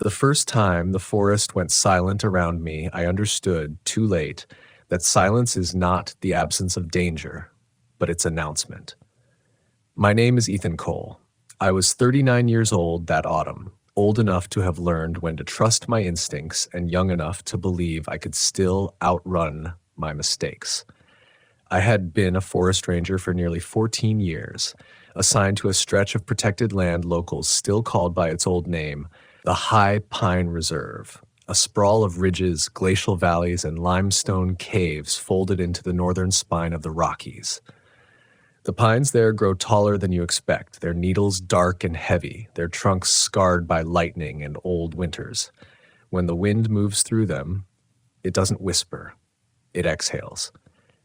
The first time the forest went silent around me, I understood, too late, that silence is not the absence of danger, but its announcement. My name is Ethan Cole. I was 39 years old that autumn, old enough to have learned when to trust my instincts and young enough to believe I could still outrun my mistakes. I had been a forest ranger for nearly 14 years, assigned to a stretch of protected land locals still called by its old name, the High Pine Reserve, a sprawl of ridges, glacial valleys, and limestone caves folded into the northern spine of the Rockies. The pines there grow taller than you expect, their needles dark and heavy, their trunks scarred by lightning and old winters. When the wind moves through them, it doesn't whisper, it exhales.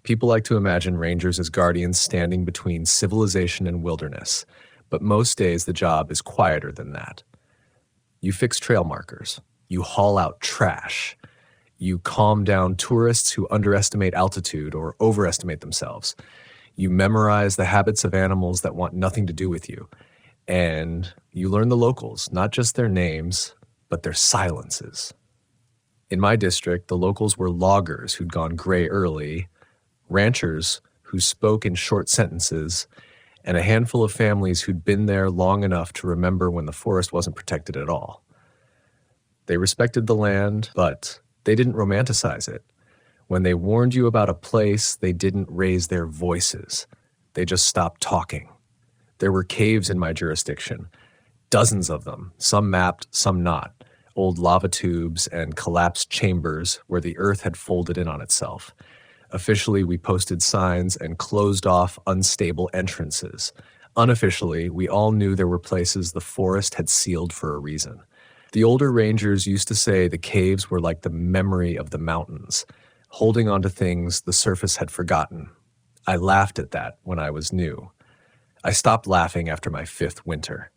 People like to imagine rangers as guardians standing between civilization and wilderness, but most days the job is quieter than that. You fix trail markers, you haul out trash, you calm down tourists who underestimate altitude or overestimate themselves. You memorize the habits of animals that want nothing to do with you, and you learn the locals, not just their names, but their silences. In my district, the locals were loggers who'd gone gray early, ranchers who spoke in short sentences, and a handful of families who'd been there long enough to remember when the forest wasn't protected at all. They respected the land, but they didn't romanticize it. When they warned you about a place, they didn't raise their voices. They just stopped talking. There were caves in my jurisdiction, dozens of them, some mapped, some not, old lava tubes and collapsed chambers where the earth had folded in on itself. Officially, we posted signs and closed off unstable entrances. Unofficially, we all knew there were places the forest had sealed for a reason. The older rangers used to say the caves were like the memory of the mountains, holding onto things the surface had forgotten. I laughed at that when I was new. I stopped laughing after my 5th winter.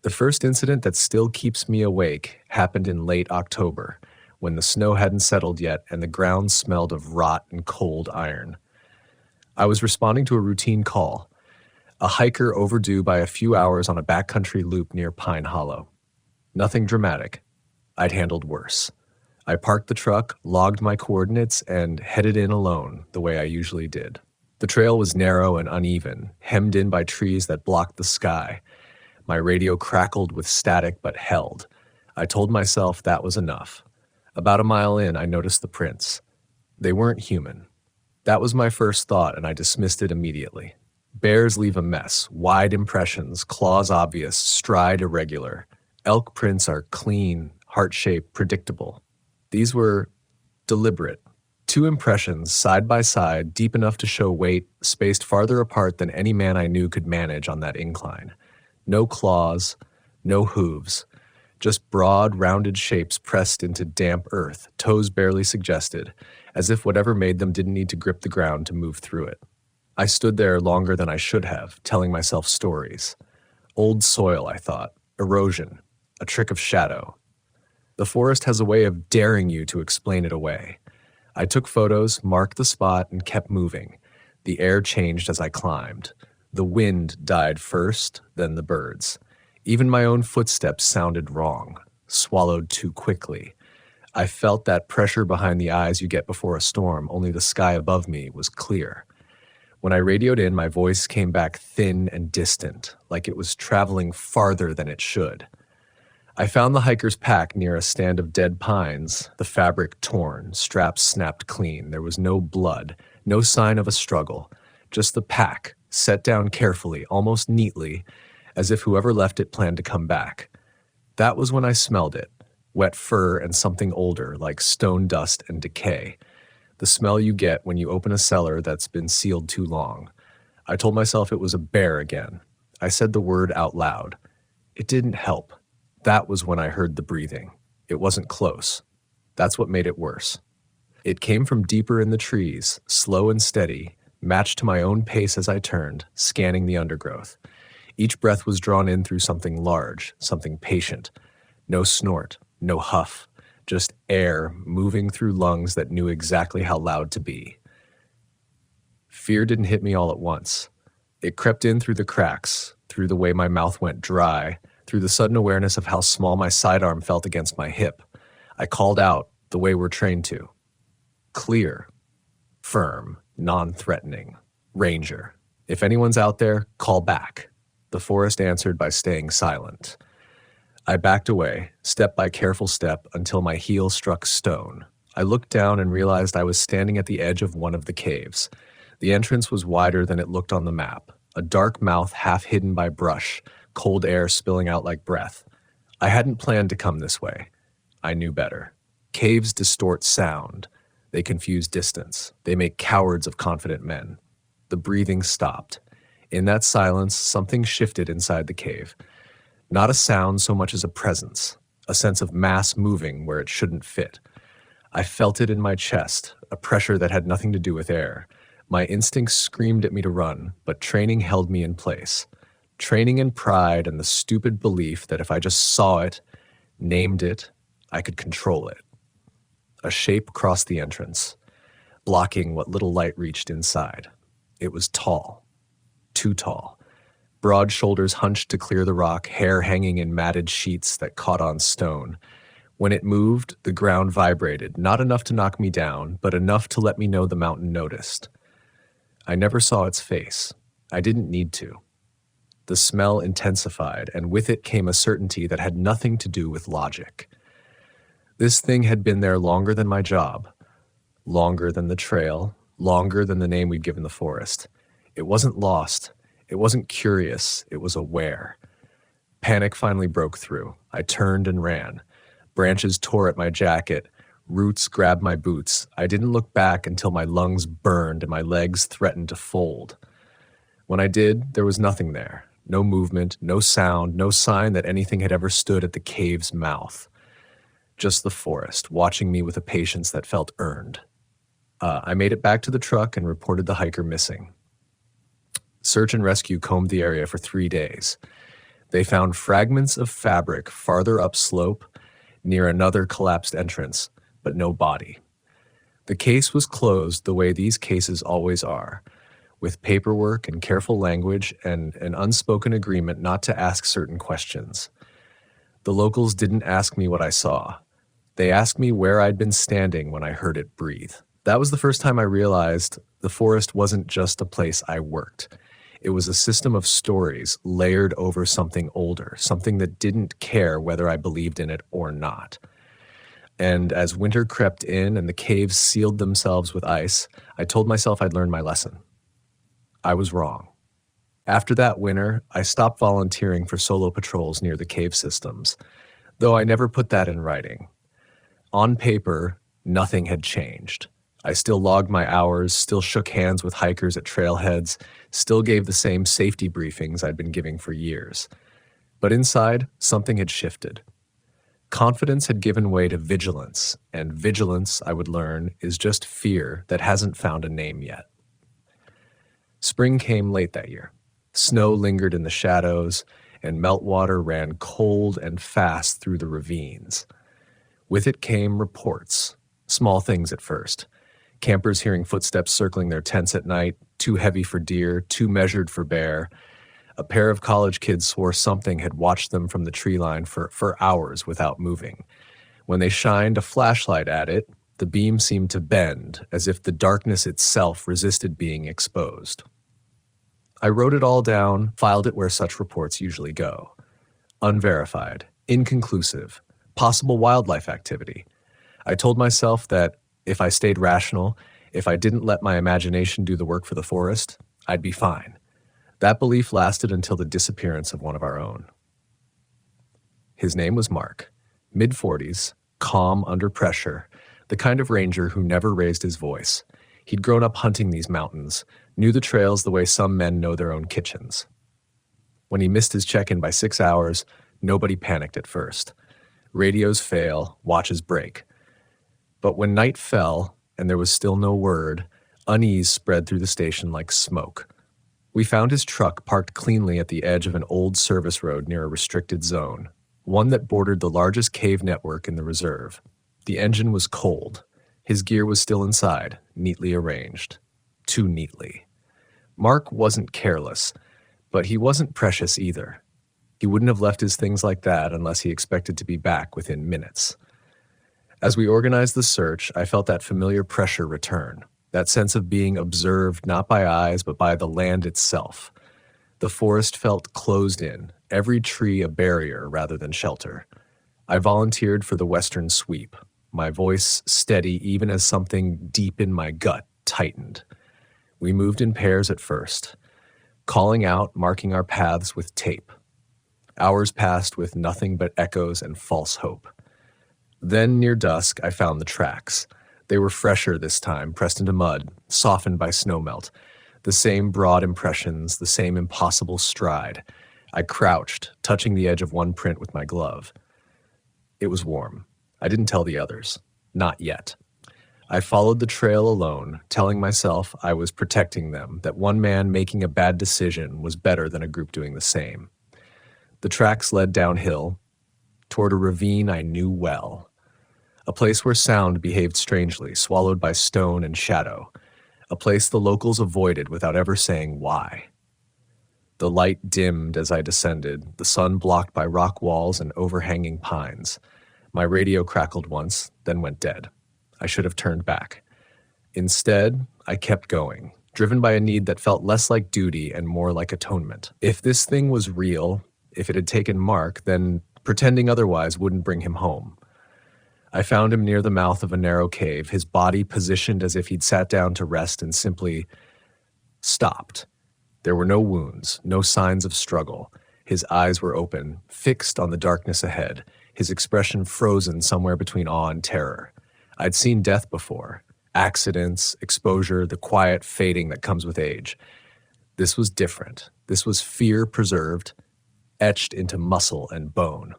The first incident that still keeps me awake happened in late October, when the snow hadn't settled yet and the ground smelled of rot and cold iron. I was responding to a routine call, a hiker overdue by a few hours on a backcountry loop near Pine Hollow. Nothing dramatic. I'd handled worse. I parked the truck, logged my coordinates, and headed in alone, the way I usually did. The trail was narrow and uneven, hemmed in by trees that blocked the sky. My radio crackled with static but held. I told myself that was enough. About a mile in, I noticed the prints. They weren't human. That was my first thought, and I dismissed it immediately. Bears leave a mess, wide impressions, claws obvious, stride irregular. Elk prints are clean, heart-shaped, predictable. These were deliberate. 2 impressions, side by side, deep enough to show weight, spaced farther apart than any man I knew could manage on that incline. No claws, no hooves. Just broad, rounded shapes pressed into damp earth, toes barely suggested, as if whatever made them didn't need to grip the ground to move through it. I stood there longer than I should have, telling myself stories. Old soil, I thought. Erosion. A trick of shadow. The forest has a way of daring you to explain it away. I took photos, marked the spot, and kept moving. The air changed as I climbed. The wind died first, then the birds. Even my own footsteps sounded wrong, swallowed too quickly. I felt that pressure behind the eyes you get before a storm, only the sky above me was clear. When I radioed in, my voice came back thin and distant, like it was traveling farther than it should. I found the hiker's pack near a stand of dead pines, the fabric torn, straps snapped clean. There was no blood, no sign of a struggle, just the pack, set down carefully, almost neatly, as if whoever left it planned to come back. That was when I smelled it, wet fur and something older, like stone dust and decay. The smell you get when you open a cellar that's been sealed too long. I told myself it was a bear again. I said the word out loud. It didn't help. That was when I heard the breathing. It wasn't close. That's what made it worse. It came from deeper in the trees, slow and steady, matched to my own pace as I turned, scanning the undergrowth. Each breath was drawn in through something large, something patient. No snort, no huff, just air moving through lungs that knew exactly how loud to be. Fear didn't hit me all at once. It crept in through the cracks, through the way my mouth went dry, Through the sudden awareness of how small my sidearm felt against my hip, I called out the way we're trained to. Clear, firm, non-threatening. Ranger. If anyone's out there, call back. The forest answered by staying silent. I backed away, step by careful step, until my heel struck stone. I looked down and realized I was standing at the edge of one of the caves. The entrance was wider than it looked on the map, a dark mouth half hidden by brush, cold air spilling out like breath. I hadn't planned to come this way. I knew better. Caves distort sound. They confuse distance. They make cowards of confident men. The breathing stopped. In that silence, something shifted inside the cave. Not a sound so much as a presence, a sense of mass moving where it shouldn't fit. I felt it in my chest, a pressure that had nothing to do with air. My instincts screamed at me to run, but training held me in place. Training and pride and the stupid belief that if I just saw it, named it, I could control it. A shape crossed the entrance, blocking what little light reached inside. It was tall, too tall. Broad shoulders hunched to clear the rock, hair hanging in matted sheets that caught on stone. When it moved, the ground vibrated, not enough to knock me down, but enough to let me know the mountain noticed. I never saw its face. I didn't need to. The smell intensified, and with it came a certainty that had nothing to do with logic. This thing had been there longer than my job, longer than the trail, longer than the name we'd given the forest. It wasn't lost. It wasn't curious. It was aware. Panic finally broke through. I turned and ran. Branches tore at my jacket. Roots grabbed my boots. I didn't look back until my lungs burned and my legs threatened to fold. When I did, there was nothing there. No movement, no sound, no sign that anything had ever stood at the cave's mouth. Just the forest, watching me with a patience that felt earned. I made it back to the truck and reported the hiker missing. Search and rescue combed the area for 3 days. They found fragments of fabric farther upslope near another collapsed entrance, but no body. The case was closed the way these cases always are, with paperwork and careful language and an unspoken agreement not to ask certain questions. The locals didn't ask me what I saw. They asked me where I'd been standing when I heard it breathe. That was the first time I realized the forest wasn't just a place I worked. It was a system of stories layered over something older, something that didn't care whether I believed in it or not. And as winter crept in and the caves sealed themselves with ice, I told myself I'd learned my lesson. I was wrong. After that winter, I stopped volunteering for solo patrols near the cave systems, though I never put that in writing. On paper, nothing had changed. I still logged my hours, still shook hands with hikers at trailheads, still gave the same safety briefings I'd been giving for years. But inside, something had shifted. Confidence had given way to vigilance, and vigilance, I would learn, is just fear that hasn't found a name yet. Spring came late that year. Snow lingered in the shadows, and meltwater ran cold and fast through the ravines. With it came reports, small things at first. Campers hearing footsteps circling their tents at night, too heavy for deer, too measured for bear. A pair of college kids swore something had watched them from the tree line for hours without moving. When they shined a flashlight at it, the beam seemed to bend, as if the darkness itself resisted being exposed. I wrote it all down, filed it where such reports usually go. Unverified, inconclusive, possible wildlife activity. I told myself that if I stayed rational, if I didn't let my imagination do the work for the forest, I'd be fine. That belief lasted until the disappearance of one of our own. His name was Mark, mid-40s, calm under pressure, the kind of ranger who never raised his voice. He'd grown up hunting these mountains, knew the trails the way some men know their own kitchens. When he missed his check-in by 6 hours, nobody panicked at first. Radios fail, watches break. But when night fell, and there was still no word, unease spread through the station like smoke. We found his truck parked cleanly at the edge of an old service road near a restricted zone, one that bordered the largest cave network in the reserve. The engine was cold. His gear was still inside, neatly arranged. Too neatly. Mark wasn't careless, but he wasn't precious either. He wouldn't have left his things like that unless he expected to be back within minutes. As we organized the search, I felt that familiar pressure return, that sense of being observed not by eyes but by the land itself. The forest felt closed in, every tree a barrier rather than shelter. I volunteered for the western sweep, my voice steady even as something deep in my gut tightened. We moved in pairs at first, calling out, marking our paths with tape. Hours passed with nothing but echoes and false hope. Then, near dusk, I found the tracks. They were fresher this time, pressed into mud, softened by snowmelt. The same broad impressions, the same impossible stride. I crouched, touching the edge of one print with my glove. It was warm. I didn't tell the others. Not yet. I followed the trail alone, telling myself I was protecting them, that one man making a bad decision was better than a group doing the same. The tracks led downhill, toward a ravine I knew well. A place where sound behaved strangely, swallowed by stone and shadow. A place the locals avoided without ever saying why. The light dimmed as I descended, the sun blocked by rock walls and overhanging pines. My radio crackled once, then went dead. I should have turned back. Instead, I kept going, driven by a need that felt less like duty and more like atonement. If this thing was real, if it had taken Mark, then pretending otherwise wouldn't bring him home. I found him near the mouth of a narrow cave, his body positioned as if he'd sat down to rest and simply stopped. There were no wounds, no signs of struggle. His eyes were open, fixed on the darkness ahead, his expression frozen somewhere between awe and terror. I'd seen death before, accidents, exposure, the quiet fading that comes with age. This was different. This was fear preserved, etched into muscle and bone.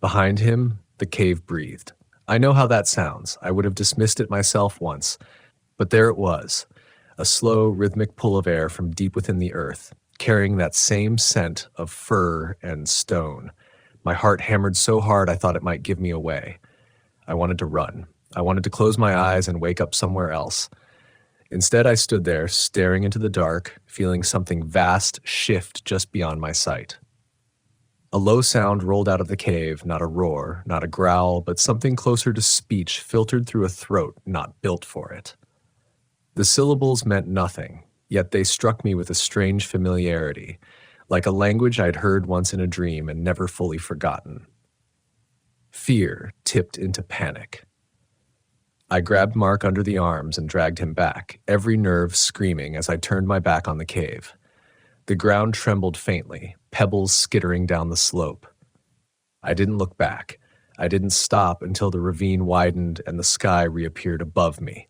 Behind him, the cave breathed. I know how that sounds. I would have dismissed it myself once. But there it was, a slow, rhythmic pull of air from deep within the earth, carrying that same scent of fur and stone. My heart hammered so hard I thought it might give me away. I wanted to run. I wanted to close my eyes and wake up somewhere else. Instead, I stood there, staring into the dark, feeling something vast shift just beyond my sight. A low sound rolled out of the cave, not a roar, not a growl, but something closer to speech filtered through a throat not built for it. The syllables meant nothing, yet they struck me with a strange familiarity, like a language I'd heard once in a dream and never fully forgotten. Fear tipped into panic. I grabbed Mark under the arms and dragged him back, every nerve screaming as I turned my back on the cave. The ground trembled faintly, pebbles skittering down the slope. I didn't look back. I didn't stop until the ravine widened and the sky reappeared above me.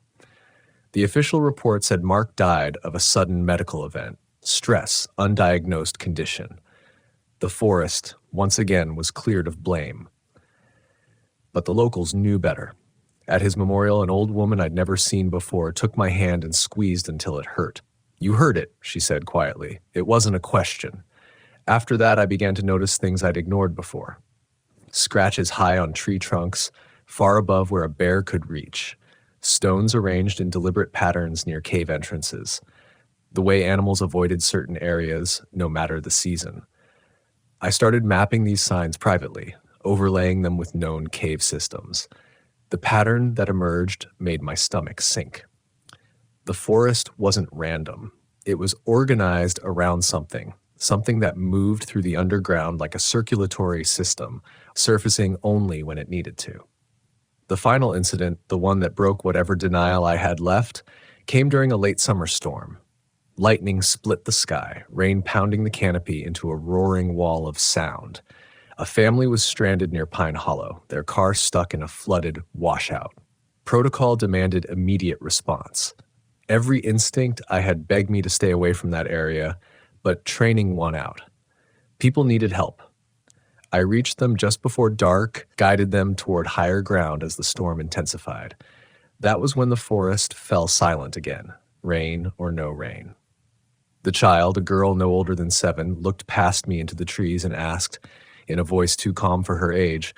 The official report said Mark died of a sudden medical event, stress, undiagnosed condition. The forest, once again, was cleared of blame. But the locals knew better. At his memorial, an old woman I'd never seen before took my hand and squeezed until it hurt. "You heard it," she said quietly. "It wasn't a question." After that, I began to notice things I'd ignored before. Scratches high on tree trunks, far above where a bear could reach. Stones arranged in deliberate patterns near cave entrances. The way animals avoided certain areas, no matter the season. I started mapping these signs privately, overlaying them with known cave systems. The pattern that emerged made my stomach sink. The forest wasn't random. It was organized around something that moved through the underground like a circulatory system, surfacing only when it needed to. The final incident, the one that broke whatever denial I had left, came during a late summer storm. Lightning split the sky, rain pounding the canopy into a roaring wall of sound. A family was stranded near Pine Hollow, their car stuck in a flooded washout. Protocol demanded immediate response. Every instinct I had begged me to stay away from that area, but training won out. People needed help. I reached them just before dark, guided them toward higher ground as the storm intensified. That was when the forest fell silent again, rain or no rain. The child, a girl no older than 7, looked past me into the trees and asked, in a voice too calm for her age,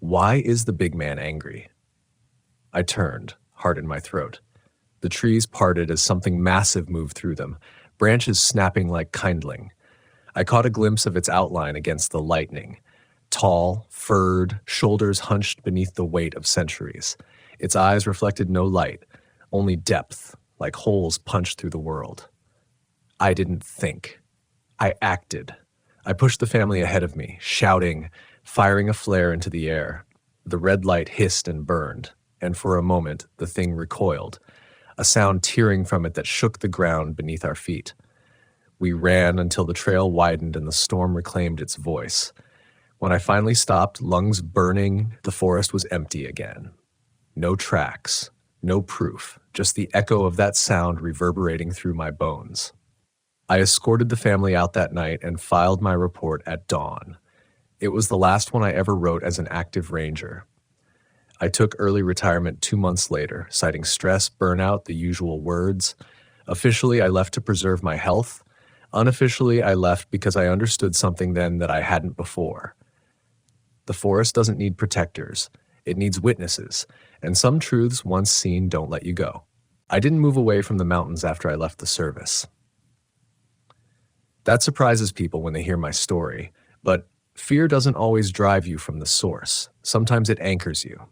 "Why is the big man angry?" I turned, heart in my throat. The trees parted as something massive moved through them, branches snapping like kindling. I caught a glimpse of its outline against the lightning. Tall, furred, shoulders hunched beneath the weight of centuries. Its eyes reflected no light, only depth, like holes punched through the world. I didn't think. I acted. I pushed the family ahead of me, shouting, firing a flare into the air. The red light hissed and burned, and for a moment the thing recoiled, a sound tearing from it that shook the ground beneath our feet. We ran until the trail widened and the storm reclaimed its voice. When I finally stopped, lungs burning, the forest was empty again. No tracks, no proof, just the echo of that sound reverberating through my bones. I escorted the family out that night and filed my report at dawn. It was the last one I ever wrote as an active ranger. I took early retirement 2 months later, citing stress, burnout, the usual words. Officially, I left to preserve my health. Unofficially, I left because I understood something then that I hadn't before. The forest doesn't need protectors. It needs witnesses, and some truths once seen don't let you go. I didn't move away from the mountains after I left the service. That surprises people when they hear my story, but fear doesn't always drive you from the source. Sometimes it anchors you.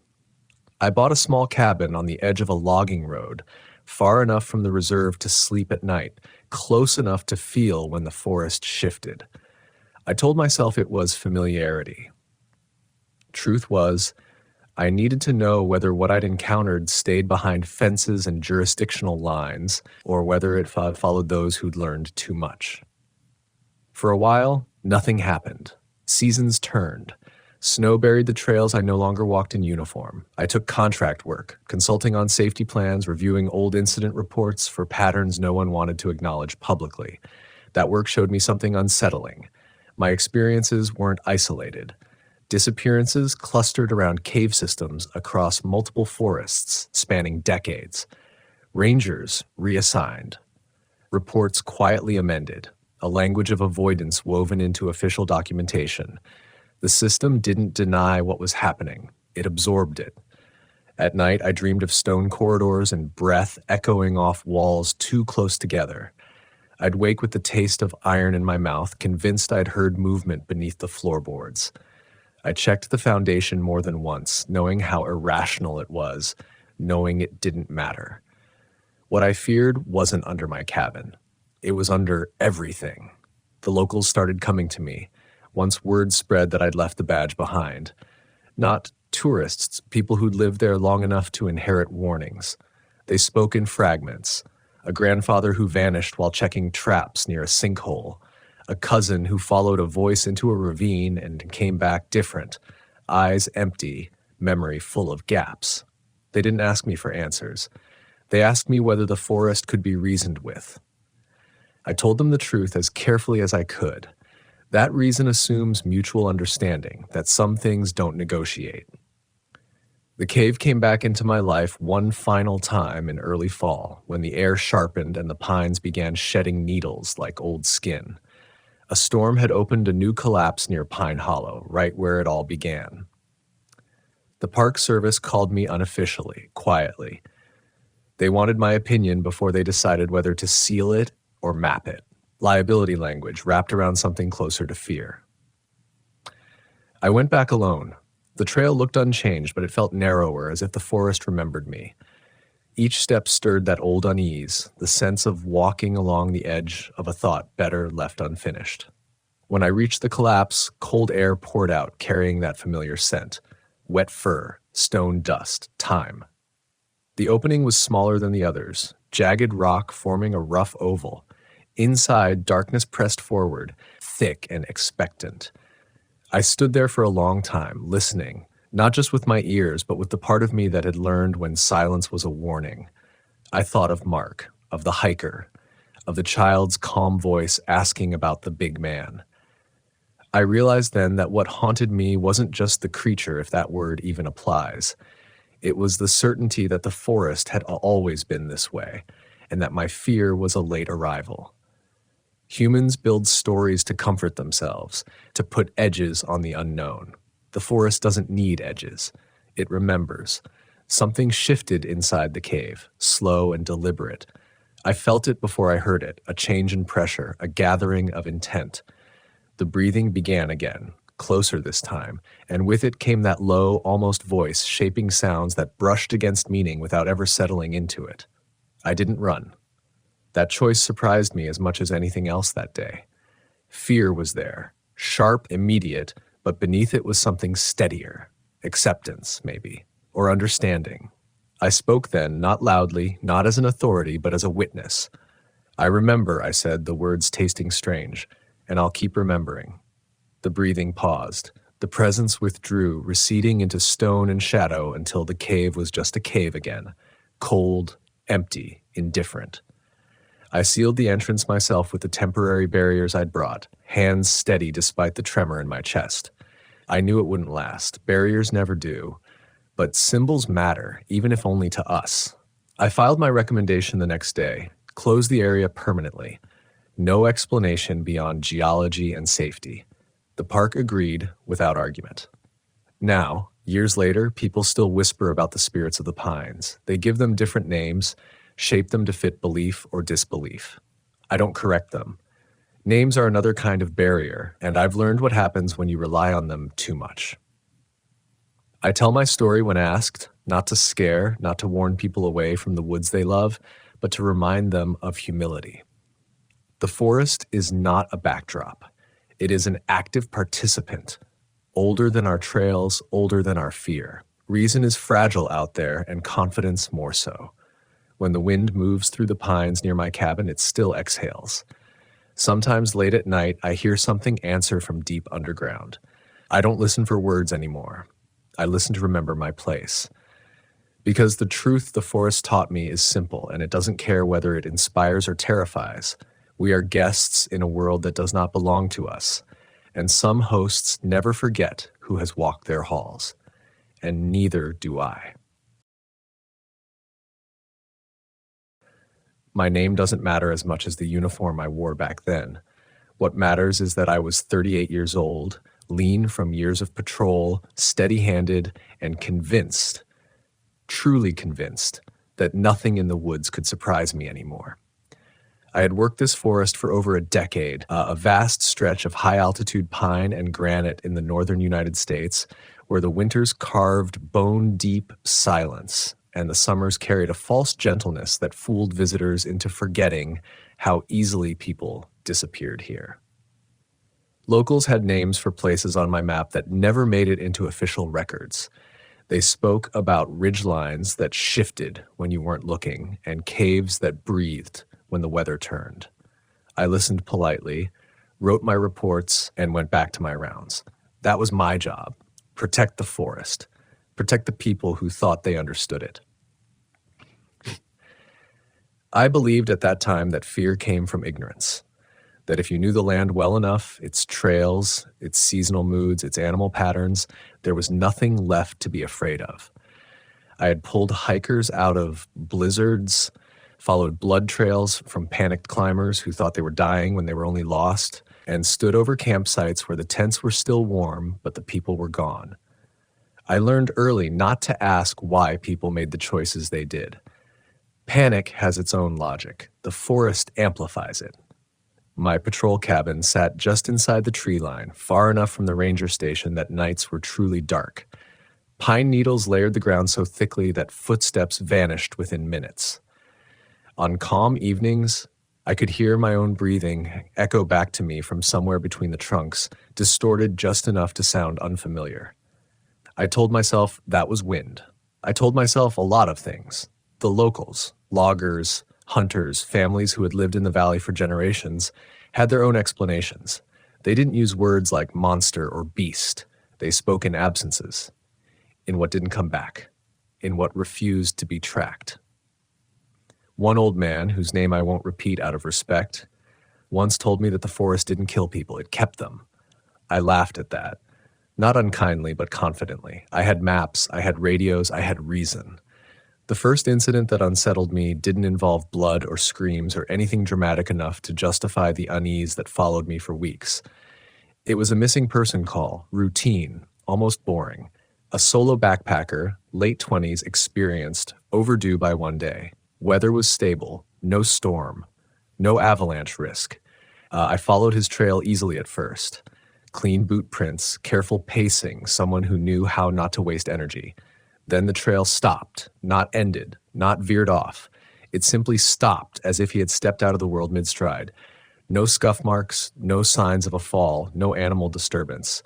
I bought a small cabin on the edge of a logging road, far enough from the reserve to sleep at night, close enough to feel when the forest shifted. I told myself it was familiarity. Truth was, I needed to know whether what I'd encountered stayed behind fences and jurisdictional lines, or whether it followed those who'd learned too much. For a while, nothing happened. Seasons turned. Snow buried the trails I no longer walked in uniform. I took contract work, consulting on safety plans, reviewing old incident reports for patterns no one wanted to acknowledge publicly. That work showed me something unsettling. My experiences weren't isolated. Disappearances clustered around cave systems across multiple forests spanning decades. Rangers reassigned. Reports quietly amended. A language of avoidance woven into official documentation. The system didn't deny what was happening. It absorbed it. At night, I dreamed of stone corridors and breath echoing off walls too close together. I'd wake with the taste of iron in my mouth, convinced I'd heard movement beneath the floorboards. I checked the foundation more than once, knowing how irrational it was, knowing it didn't matter. What I feared wasn't under my cabin. It was under everything. The locals started coming to me. Once word spread that I'd left the badge behind. Not tourists, people who'd lived there long enough to inherit warnings. They spoke in fragments. A grandfather who vanished while checking traps near a sinkhole. A cousin who followed a voice into a ravine and came back different. Eyes empty, memory full of gaps. They didn't ask me for answers. They asked me whether the forest could be reasoned with. I told them the truth as carefully as I could. That reason assumes mutual understanding, that some things don't negotiate. The cave came back into my life one final time in early fall, when the air sharpened and the pines began shedding needles like old skin. A storm had opened a new collapse near Pine Hollow, right where it all began. The Park Service called me unofficially, quietly. They wanted my opinion before they decided whether to seal it or map it. Liability language wrapped around something closer to fear. I went back alone. The trail looked unchanged, but it felt narrower, as if the forest remembered me. Each step stirred that old unease, the sense of walking along the edge of a thought better left unfinished. When I reached the collapse, cold air poured out, carrying that familiar scent. Wet fur, stone dust, time. The opening was smaller than the others, jagged rock forming a rough oval. Inside, darkness pressed forward, thick and expectant. I stood there for a long time, listening, not just with my ears, but with the part of me that had learned when silence was a warning. I thought of Mark, of the hiker, of the child's calm voice asking about the big man. I realized then that what haunted me wasn't just the creature, if that word even applies. It was the certainty that the forest had always been this way, and that my fear was a late arrival. Humans build stories to comfort themselves, to put edges on the unknown. The forest doesn't need edges. It remembers. Something shifted inside the cave, slow and deliberate. I felt it before I heard it, a change in pressure, a gathering of intent. The breathing began again, closer this time, and with it came that low, almost voice, shaping sounds that brushed against meaning without ever settling into it. I didn't run. That choice surprised me as much as anything else that day. Fear was there, sharp, immediate, but beneath it was something steadier. Acceptance, maybe, or understanding. I spoke then, not loudly, not as an authority, but as a witness. I remember, I said, the words tasting strange, and I'll keep remembering. The breathing paused. The presence withdrew, receding into stone and shadow until the cave was just a cave again, cold, empty, indifferent. I sealed the entrance myself with the temporary barriers I'd brought, hands steady despite the tremor in my chest. I knew it wouldn't last. Barriers never do. But symbols matter, even if only to us. I filed my recommendation the next day, closed the area permanently. No explanation beyond geology and safety. The park agreed without argument. Now, years later, people still whisper about the spirits of the pines. They give them different names, shape them to fit belief or disbelief. I don't correct them. Names are another kind of barrier, and I've learned what happens when you rely on them too much. I tell my story when asked, not to scare, not to warn people away from the woods they love, but to remind them of humility. The forest is not a backdrop. It is an active participant, older than our trails, older than our fear. Reason is fragile out there, and confidence more so. When the wind moves through the pines near my cabin, it still exhales. Sometimes late at night, I hear something answer from deep underground. I don't listen for words anymore. I listen to remember my place. Because the truth the forest taught me is simple, and it doesn't care whether it inspires or terrifies. We are guests in a world that does not belong to us, and some hosts never forget who has walked their halls, and neither do I. My name doesn't matter as much as the uniform I wore back then. What matters is that I was 38 years old, lean from years of patrol, steady-handed, and convinced, truly convinced, that nothing in the woods could surprise me anymore. I had worked this forest for over a decade, a vast stretch of high-altitude pine and granite in the northern United States, where the winters carved bone-deep silence, and the summers carried a false gentleness that fooled visitors into forgetting how easily people disappeared here. Locals had names for places on my map that never made it into official records. They spoke about ridgelines that shifted when you weren't looking, and caves that breathed when the weather turned. I listened politely, wrote my reports, and went back to my rounds. That was my job. Protect the forest. Protect the people who thought they understood it. I believed at that time that fear came from ignorance. That if you knew the land well enough, its trails, its seasonal moods, its animal patterns, there was nothing left to be afraid of. I had pulled hikers out of blizzards, followed blood trails from panicked climbers who thought they were dying when they were only lost, and stood over campsites where the tents were still warm, but the people were gone. I learned early not to ask why people made the choices they did. Panic has its own logic. The forest amplifies it. My patrol cabin sat just inside the tree line, far enough from the ranger station that nights were truly dark. Pine needles layered the ground so thickly that footsteps vanished within minutes. On calm evenings, I could hear my own breathing echo back to me from somewhere between the trunks, distorted just enough to sound unfamiliar. I told myself that was wind. I told myself a lot of things. The locals, loggers, hunters, families who had lived in the valley for generations, had their own explanations. They didn't use words like monster or beast. They spoke in absences, in what didn't come back, in what refused to be tracked. One old man, whose name I won't repeat out of respect, once told me that the forest didn't kill people, it kept them. I laughed at that, not unkindly but confidently. I had maps, I had radios, I had reason. The first incident that unsettled me didn't involve blood or screams or anything dramatic enough to justify the unease that followed me for weeks. It was a missing person call, routine, almost boring. A solo backpacker, late 20s, experienced, overdue by one day. Weather was stable, no storm, no avalanche risk. I followed his trail easily at first. Clean boot prints, careful pacing, someone who knew how not to waste energy. Then the trail stopped, not ended, not veered off. It simply stopped as if he had stepped out of the world mid-stride. No scuff marks, no signs of a fall, no animal disturbance.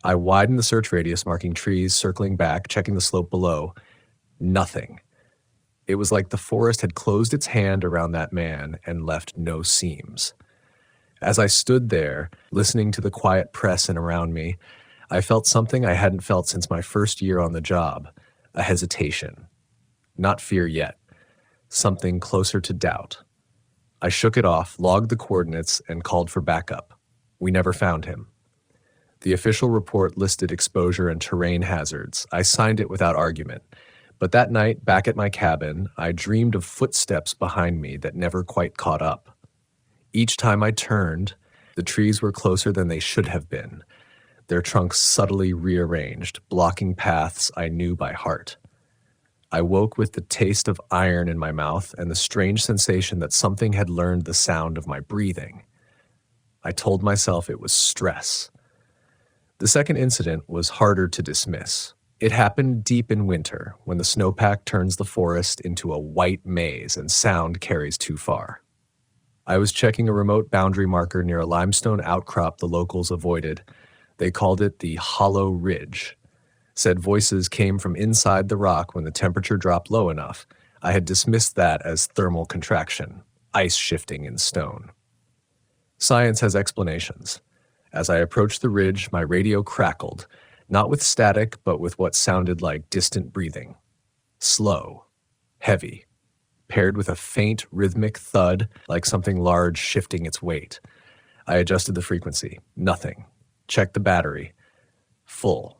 I widened the search radius, marking trees, circling back, checking the slope below. Nothing. It was like the forest had closed its hand around that man and left no seams. As I stood there, listening to the quiet press in around me, I felt something I hadn't felt since my first year on the job, a hesitation. Not fear yet, something closer to doubt. I shook it off, logged the coordinates, and called for backup. We never found him. The official report listed exposure and terrain hazards. I signed it without argument. But that night, back at my cabin, I dreamed of footsteps behind me that never quite caught up. Each time I turned, the trees were closer than they should have been, their trunks subtly rearranged, blocking paths I knew by heart. I woke with the taste of iron in my mouth and the strange sensation that something had learned the sound of my breathing. I told myself it was stress. The second incident was harder to dismiss. It happened deep in winter, when the snowpack turns the forest into a white maze and sound carries too far. I was checking a remote boundary marker near a limestone outcrop the locals avoided. They called it the Hollow Ridge. Said voices came from inside the rock when the temperature dropped low enough. I had dismissed that as thermal contraction, ice shifting in stone. Science has explanations. As I approached the ridge, my radio crackled, not with static, but with what sounded like distant breathing. Slow, heavy, paired with a faint rhythmic thud like something large shifting its weight. I adjusted the frequency. Nothing. Checked the battery. Full.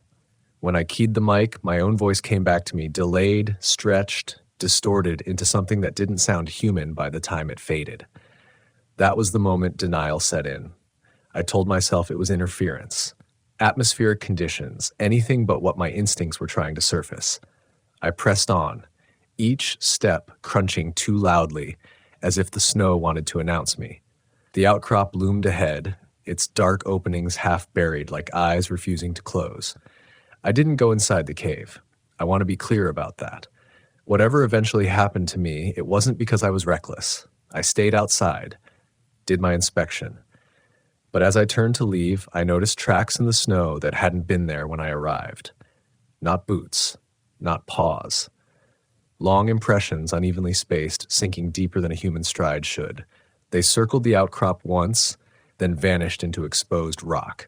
When I keyed the mic, my own voice came back to me, delayed, stretched, distorted into something that didn't sound human by the time it faded. That was the moment denial set in. I told myself it was interference. Atmospheric conditions, anything but what my instincts were trying to surface. I pressed on, each step crunching too loudly, as if the snow wanted to announce me. The outcrop loomed ahead, its dark openings half buried like eyes refusing to close. I didn't go inside the cave. I want to be clear about that. Whatever eventually happened to me, it wasn't because I was reckless. I stayed outside, did my inspection. But as I turned to leave, I noticed tracks in the snow that hadn't been there when I arrived. Not boots, not paws. Long impressions, unevenly spaced, sinking deeper than a human stride should. They circled the outcrop once, then vanished into exposed rock.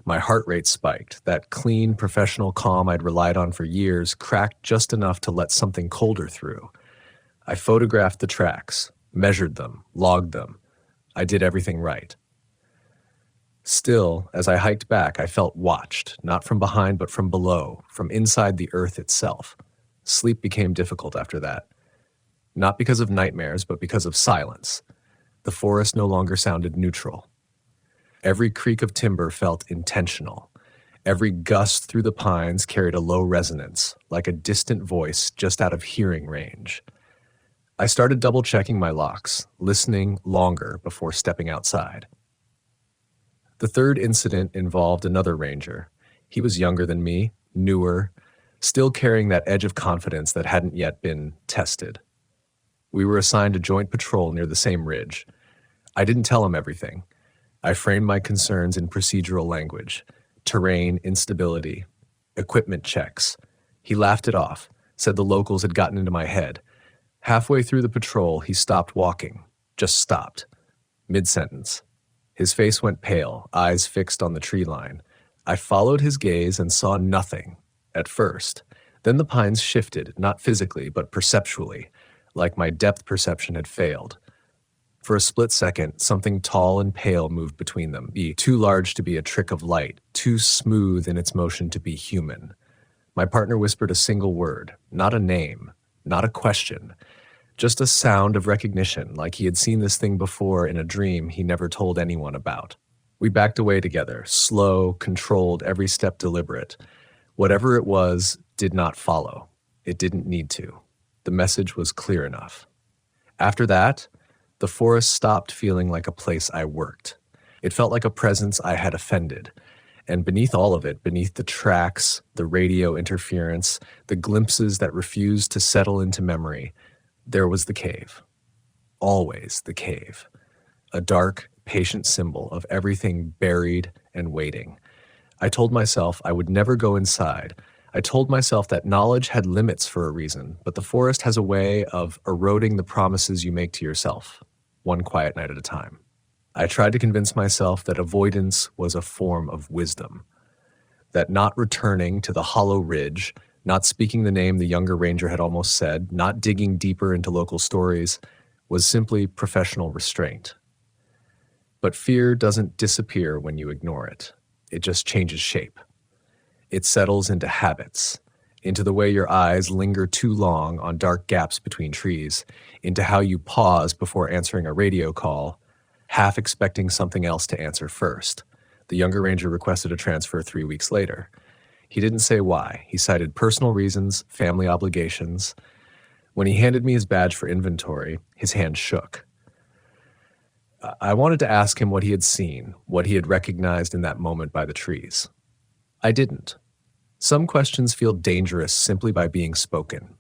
My heart rate spiked. That clean, professional calm I'd relied on for years cracked just enough to let something colder through. I photographed the tracks, measured them, logged them. I did everything right. Still, as I hiked back, I felt watched, not from behind but from below, from inside the earth itself. Sleep became difficult after that. Not because of nightmares, but because of silence. The forest no longer sounded neutral. Every creak of timber felt intentional. Every gust through the pines carried a low resonance, like a distant voice just out of hearing range. I started double-checking my locks, listening longer before stepping outside. The third incident involved another ranger. He was younger than me, newer, still carrying that edge of confidence that hadn't yet been tested. We were assigned a joint patrol near the same ridge. I didn't tell him everything. I framed my concerns in procedural language: terrain instability, equipment checks. He laughed it off, said the locals had gotten into my head. Halfway through the patrol, he stopped walking, just stopped, mid-sentence. His face went pale, eyes fixed on the tree line. I followed his gaze and saw nothing, at first. Then the pines shifted, not physically, but perceptually, like my depth perception had failed. For a split second, something tall and pale moved between them, too large to be a trick of light, too smooth in its motion to be human. My partner whispered a single word, not a name, not a question, just a sound of recognition, like he had seen this thing before in a dream he never told anyone about. We backed away together, slow, controlled, every step deliberate. Whatever it was did not follow. It didn't need to. The message was clear enough. After that, the forest stopped feeling like a place I worked. It felt like a presence I had offended. And beneath all of it, beneath the tracks, the radio interference, the glimpses that refused to settle into memory, there was the cave. Always the cave. A dark, patient symbol of everything buried and waiting. I told myself I would never go inside. I told myself that knowledge had limits for a reason, but the forest has a way of eroding the promises you make to yourself, one quiet night at a time. I tried to convince myself that avoidance was a form of wisdom, that not returning to the hollow ridge, not speaking the name the younger ranger had almost said, not digging deeper into local stories, was simply professional restraint. But fear doesn't disappear when you ignore it. It just changes shape. It settles into habits, into the way your eyes linger too long on dark gaps between trees, into how you pause before answering a radio call, half expecting something else to answer first. The younger ranger requested a transfer 3 weeks later. He didn't say why. He cited personal reasons, family obligations. When he handed me his badge for inventory, his hand shook. I wanted to ask him what he had seen, what he had recognized in that moment by the trees. I didn't. Some questions feel dangerous simply by being spoken.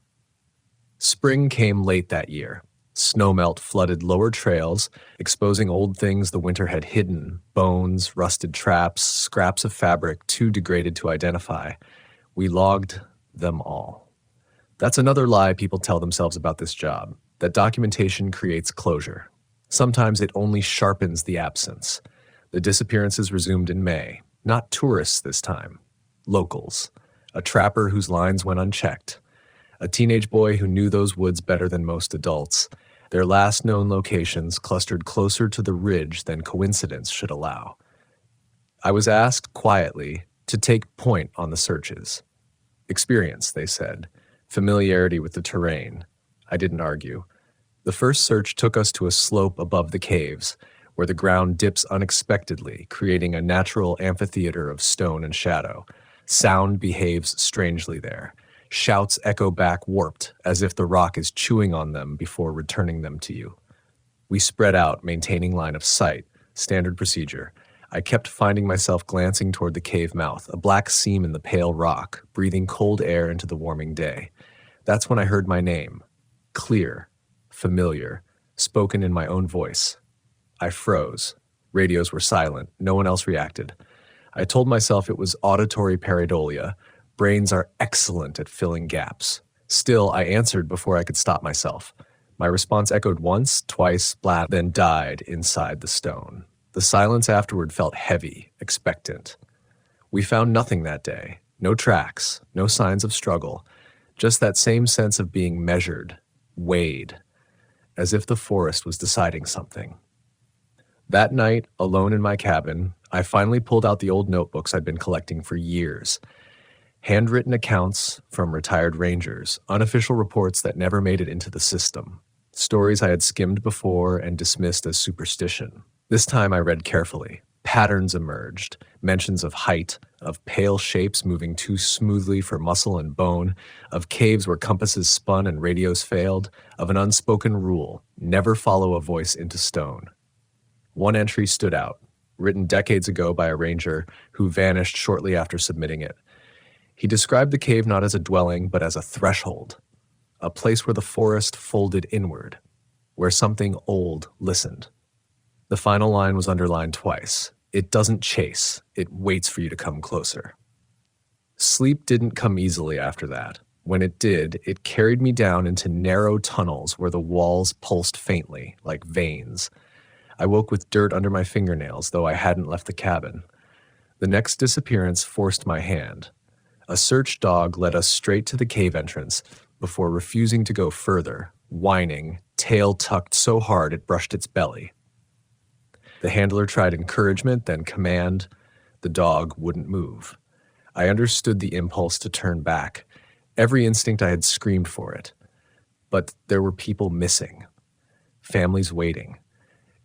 Spring came late that year. Snowmelt flooded lower trails, exposing old things the winter had hidden, bones, rusted traps, scraps of fabric too degraded to identify. We logged them all. That's another lie people tell themselves about this job, that documentation creates closure. Sometimes it only sharpens the absence. The disappearances resumed in May. Not tourists this time. Locals. A trapper whose lines went unchecked. A teenage boy who knew those woods better than most adults. Their last known locations clustered closer to the ridge than coincidence should allow. I was asked quietly to take point on the searches. Experience, they said. Familiarity with the terrain. I didn't argue. The first search took us to a slope above the caves, where the ground dips unexpectedly, creating a natural amphitheater of stone and shadow. Sound behaves strangely there. Shouts echo back warped, as if the rock is chewing on them before returning them to you. We spread out, maintaining line of sight, standard procedure. I kept finding myself glancing toward the cave mouth, a black seam in the pale rock, breathing cold air into the warming day. That's when I heard my name. Clear. Familiar, spoken in my own voice. I froze. Radios were silent. No one else reacted. I told myself it was auditory pareidolia. Brains are excellent at filling gaps. Still, I answered before I could stop myself. My response echoed once, twice, blat, then died inside the stone. The silence afterward felt heavy, expectant. We found nothing that day. No tracks, no signs of struggle. Just that same sense of being measured, weighed, as if the forest was deciding something. That night, alone in my cabin, I finally pulled out the old notebooks I'd been collecting for years. Handwritten accounts from retired rangers, unofficial reports that never made it into the system, stories I had skimmed before and dismissed as superstition. This time I read carefully. Patterns emerged, mentions of height, of pale shapes moving too smoothly for muscle and bone, of caves where compasses spun and radios failed, of an unspoken rule, never follow a voice into stone. One entry stood out, written decades ago by a ranger who vanished shortly after submitting it. He described the cave not as a dwelling, but as a threshold, a place where the forest folded inward, where something old listened. The final line was underlined twice. It doesn't chase, it waits for you to come closer. Sleep didn't come easily after that. When it did, it carried me down into narrow tunnels where the walls pulsed faintly, like veins. I woke with dirt under my fingernails, though I hadn't left the cabin. The next disappearance forced my hand. A search dog led us straight to the cave entrance before refusing to go further, whining, tail tucked so hard it brushed its belly. The handler tried encouragement, then command. The dog wouldn't move. I understood the impulse to turn back. Every instinct I had screamed for it. But there were people missing. Families waiting.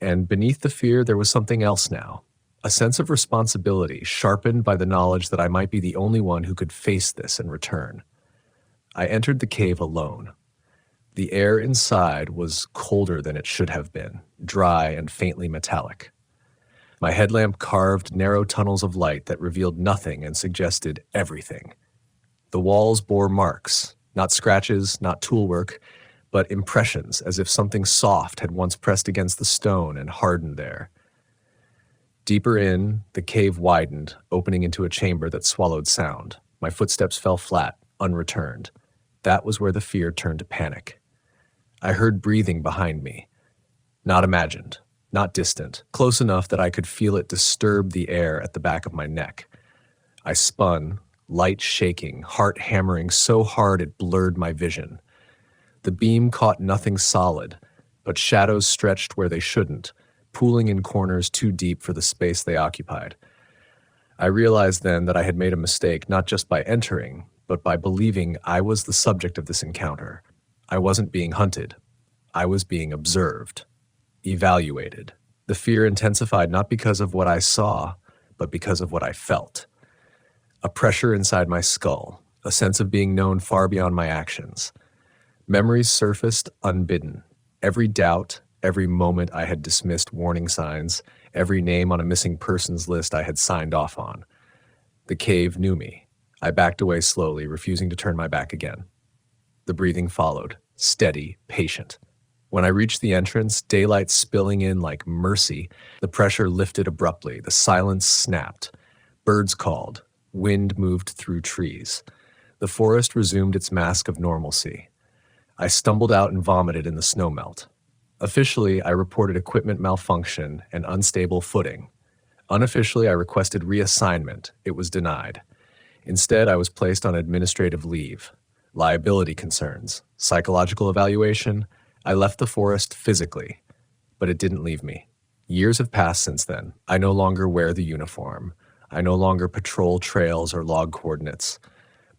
And beneath the fear, there was something else now. A sense of responsibility, sharpened by the knowledge that I might be the only one who could face this and return. I entered the cave alone. The air inside was colder than it should have been, dry and faintly metallic. My headlamp carved narrow tunnels of light that revealed nothing and suggested everything. The walls bore marks, not scratches, not toolwork, but impressions, as if something soft had once pressed against the stone and hardened there. Deeper in, the cave widened, opening into a chamber that swallowed sound. My footsteps fell flat, unreturned. That was where the fear turned to panic. I heard breathing behind me. Not imagined, not distant, close enough that I could feel it disturb the air at the back of my neck. I spun, light shaking, heart hammering so hard it blurred my vision. The beam caught nothing solid, but shadows stretched where they shouldn't, pooling in corners too deep for the space they occupied. I realized then that I had made a mistake not just by entering, but by believing I was the subject of this encounter. I wasn't being hunted. I was being observed, evaluated. The fear intensified not because of what I saw, but because of what I felt. A pressure inside my skull, a sense of being known far beyond my actions. Memories surfaced unbidden. Every doubt, every moment I had dismissed warning signs, every name on a missing persons list I had signed off on. The cave knew me. I backed away slowly, refusing to turn my back again. The breathing followed, steady, patient. When I reached the entrance, daylight spilling in like mercy, the pressure lifted abruptly, the silence snapped. Birds called, wind moved through trees. The forest resumed its mask of normalcy. I stumbled out and vomited in the snowmelt. Officially, I reported equipment malfunction and unstable footing. Unofficially, I requested reassignment. It was denied. Instead, I was placed on administrative leave. Liability concerns, psychological evaluation. I left the forest physically, but it didn't leave me. Years have passed since then. I no longer wear the uniform. I no longer patrol trails or log coordinates.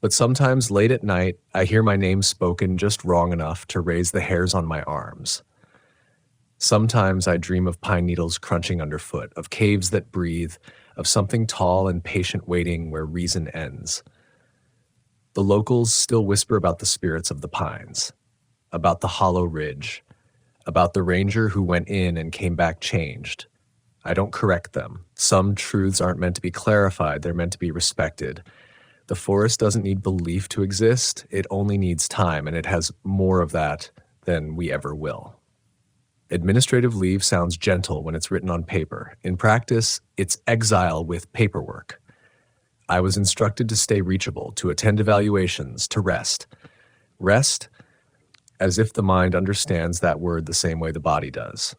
But sometimes late at night, I hear my name spoken just wrong enough to raise the hairs on my arms. Sometimes I dream of pine needles crunching underfoot, of caves that breathe, of something tall and patient waiting where reason ends. The locals still whisper about the spirits of the pines, about the hollow ridge, about the ranger who went in and came back changed. I don't correct them. Some truths aren't meant to be clarified, they're meant to be respected. The forest doesn't need belief to exist, it only needs time, and it has more of that than we ever will. Administrative leave sounds gentle when it's written on paper. In practice, it's exile with paperwork. I was instructed to stay reachable, to attend evaluations, to rest. Rest, as if the mind understands that word the same way the body does.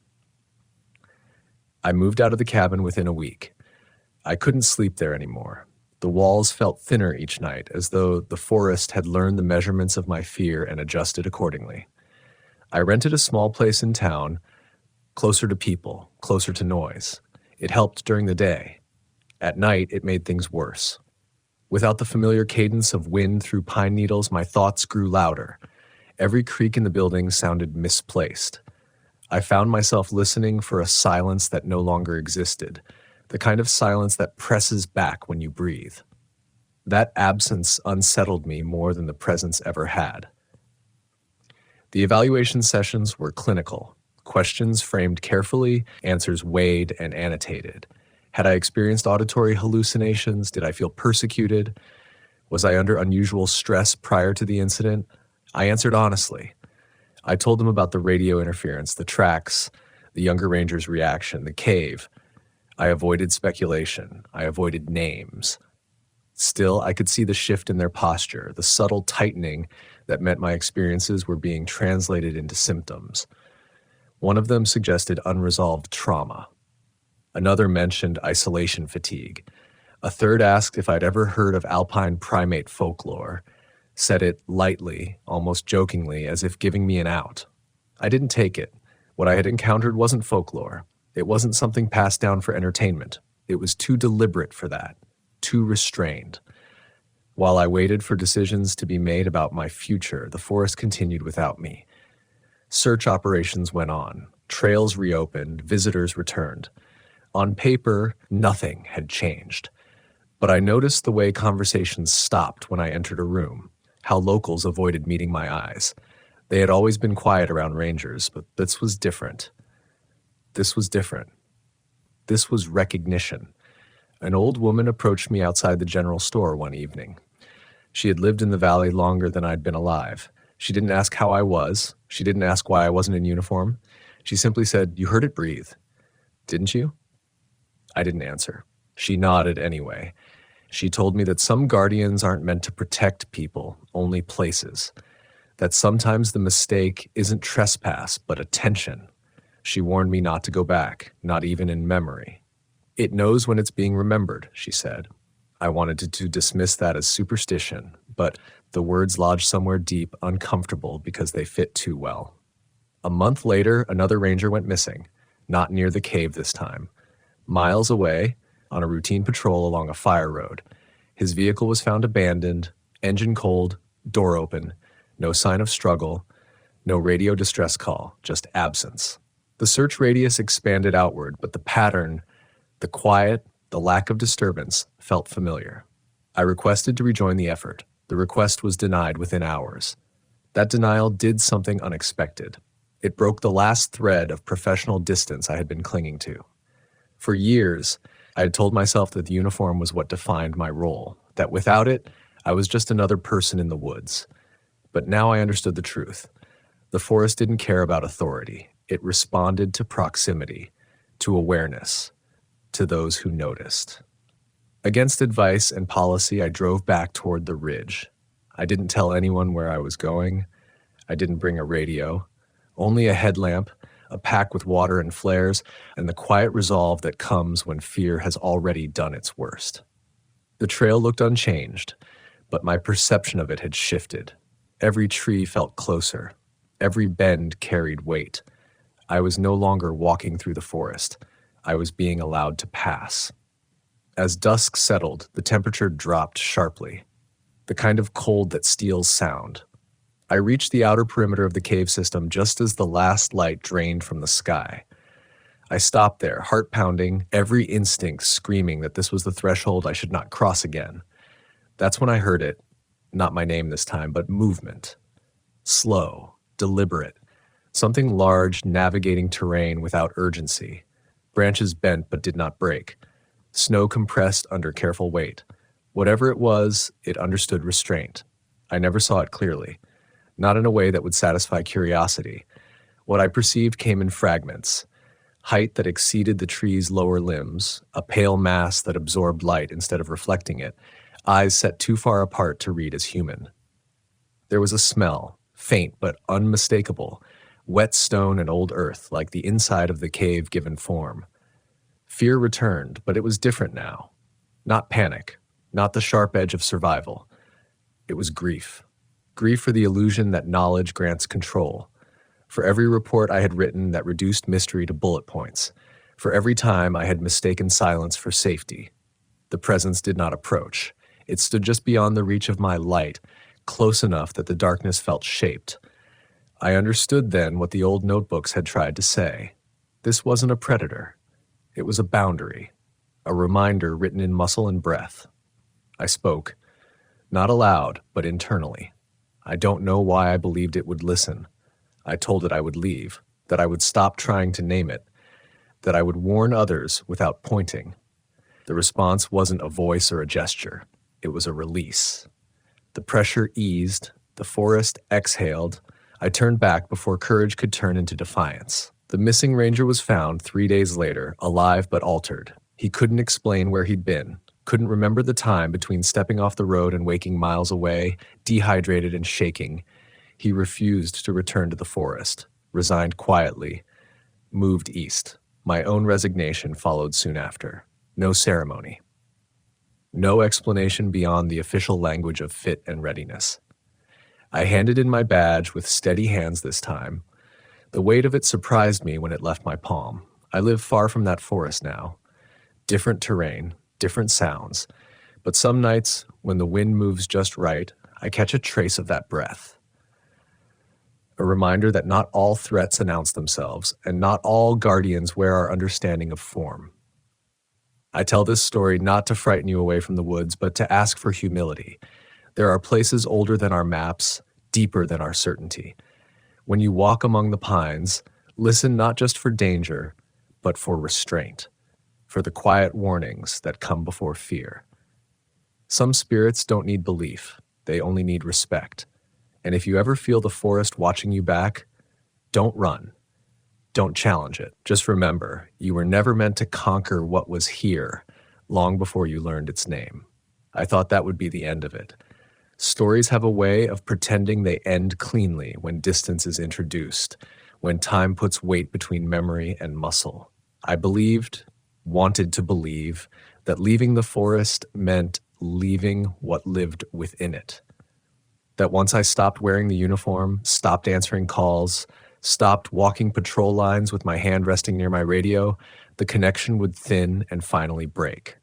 I moved out of the cabin within a week. I couldn't sleep there anymore. The walls felt thinner each night, as though the forest had learned the measurements of my fear and adjusted accordingly. I rented a small place in town, closer to people, closer to noise. It helped during the day. At night, it made things worse. Without the familiar cadence of wind through pine needles, my thoughts grew louder. Every creak in the building sounded misplaced. I found myself listening for a silence that no longer existed, the kind of silence that presses back when you breathe. That absence unsettled me more than the presence ever had. The evaluation sessions were clinical. Questions framed carefully, answers weighed and annotated. Had I experienced auditory hallucinations? Did I feel persecuted? Was I under unusual stress prior to the incident? I answered honestly. I told them about the radio interference, the tracks, the younger ranger's reaction, the cave. I avoided speculation. I avoided names. Still, I could see the shift in their posture, the subtle tightening that meant my experiences were being translated into symptoms. One of them suggested unresolved trauma. Another mentioned isolation fatigue. A third asked if I'd ever heard of alpine primate folklore, said it lightly, almost jokingly, as if giving me an out. I didn't take it. What I had encountered wasn't folklore. It wasn't something passed down for entertainment. It was too deliberate for that, too restrained. While I waited for decisions to be made about my future, the forest continued without me. Search operations went on. Trails reopened. Visitors returned. On paper, nothing had changed. But I noticed the way conversations stopped when I entered a room, how locals avoided meeting my eyes. They had always been quiet around rangers, but this was different. This was different. This was recognition. An old woman approached me outside the general store one evening. She had lived in the valley longer than I'd been alive. She didn't ask how I was. She didn't ask why I wasn't in uniform. She simply said, "You heard it breathe, didn't you?" I didn't answer. She nodded anyway. She told me that some guardians aren't meant to protect people, only places. That sometimes the mistake isn't trespass, but attention. She warned me not to go back, not even in memory. It knows when it's being remembered, she said. I wanted to dismiss that as superstition, but the words lodged somewhere deep, uncomfortable because they fit too well. A month later, another ranger went missing, not near the cave this time. Miles away, on a routine patrol along a fire road. His vehicle was found abandoned, engine cold, door open, no sign of struggle, no radio distress call, just absence. The search radius expanded outward, but the pattern, the quiet, the lack of disturbance, felt familiar. I requested to rejoin the effort. The request was denied within hours. That denial did something unexpected. It broke the last thread of professional distance I had been clinging to. For years, I had told myself that the uniform was what defined my role, that without it, I was just another person in the woods. But now I understood the truth. The forest didn't care about authority. It responded to proximity, to awareness, to those who noticed. Against advice and policy, I drove back toward the ridge. I didn't tell anyone where I was going. I didn't bring a radio, only a headlamp, a pack with water and flares, and the quiet resolve that comes when fear has already done its worst. The trail looked unchanged, but my perception of it had shifted. Every tree felt closer. Every bend carried weight. I was no longer walking through the forest. I was being allowed to pass. As dusk settled, the temperature dropped sharply, the kind of cold that steals sound. I reached the outer perimeter of the cave system just as the last light drained from the sky. I stopped there, heart pounding, every instinct screaming that this was the threshold I should not cross again. That's when I heard it, not my name this time, but movement. Slow, deliberate, something large navigating terrain without urgency. Branches bent but did not break. Snow compressed under careful weight. Whatever it was, it understood restraint. I never saw it clearly. Not in a way that would satisfy curiosity. What I perceived came in fragments. Height that exceeded the tree's lower limbs, a pale mass that absorbed light instead of reflecting it, eyes set too far apart to read as human. There was a smell, faint but unmistakable, wet stone and old earth, like the inside of the cave given form. Fear returned, but it was different now. Not panic, not the sharp edge of survival. It was grief. Grief for the illusion that knowledge grants control. For every report I had written that reduced mystery to bullet points. For every time I had mistaken silence for safety. The presence did not approach. It stood just beyond the reach of my light, close enough that the darkness felt shaped. I understood then what the old notebooks had tried to say. This wasn't a predator. It was a boundary, a reminder written in muscle and breath. I spoke, not aloud, but internally. I don't know why I believed it would listen. I told it I would leave, that I would stop trying to name it, that I would warn others without pointing. The response wasn't a voice or a gesture. It was a release. The pressure eased, the forest exhaled. I turned back before courage could turn into defiance. The missing ranger was found 3 days later, alive but altered. He couldn't explain where he'd been, couldn't remember the time between stepping off the road and waking miles away, dehydrated and shaking. He refused to return to the forest, resigned quietly, moved east. My own resignation followed soon after. No ceremony. No explanation beyond the official language of fit and readiness. I handed in my badge with steady hands this time. The weight of it surprised me when it left my palm. I live far from that forest now. Different terrain, different sounds. But some nights, when the wind moves just right, I catch a trace of that breath. A reminder that not all threats announce themselves, and not all guardians wear our understanding of form. I tell this story not to frighten you away from the woods, but to ask for humility. There are places older than our maps, deeper than our certainty. When you walk among the pines, listen not just for danger, but for restraint. for the quiet warnings that come before fear. Some spirits don't need belief, they only need respect. And if you ever feel the forest watching you back, don't run. Don't challenge it. Just remember, you were never meant to conquer what was here long before you learned its name. I thought that would be the end of it. Stories have a way of pretending they end cleanly when distance is introduced, when time puts weight between memory and muscle. I wanted to believe, that leaving the forest meant leaving what lived within it. That once I stopped wearing the uniform, stopped answering calls, stopped walking patrol lines with my hand resting near my radio, the connection would thin and finally break.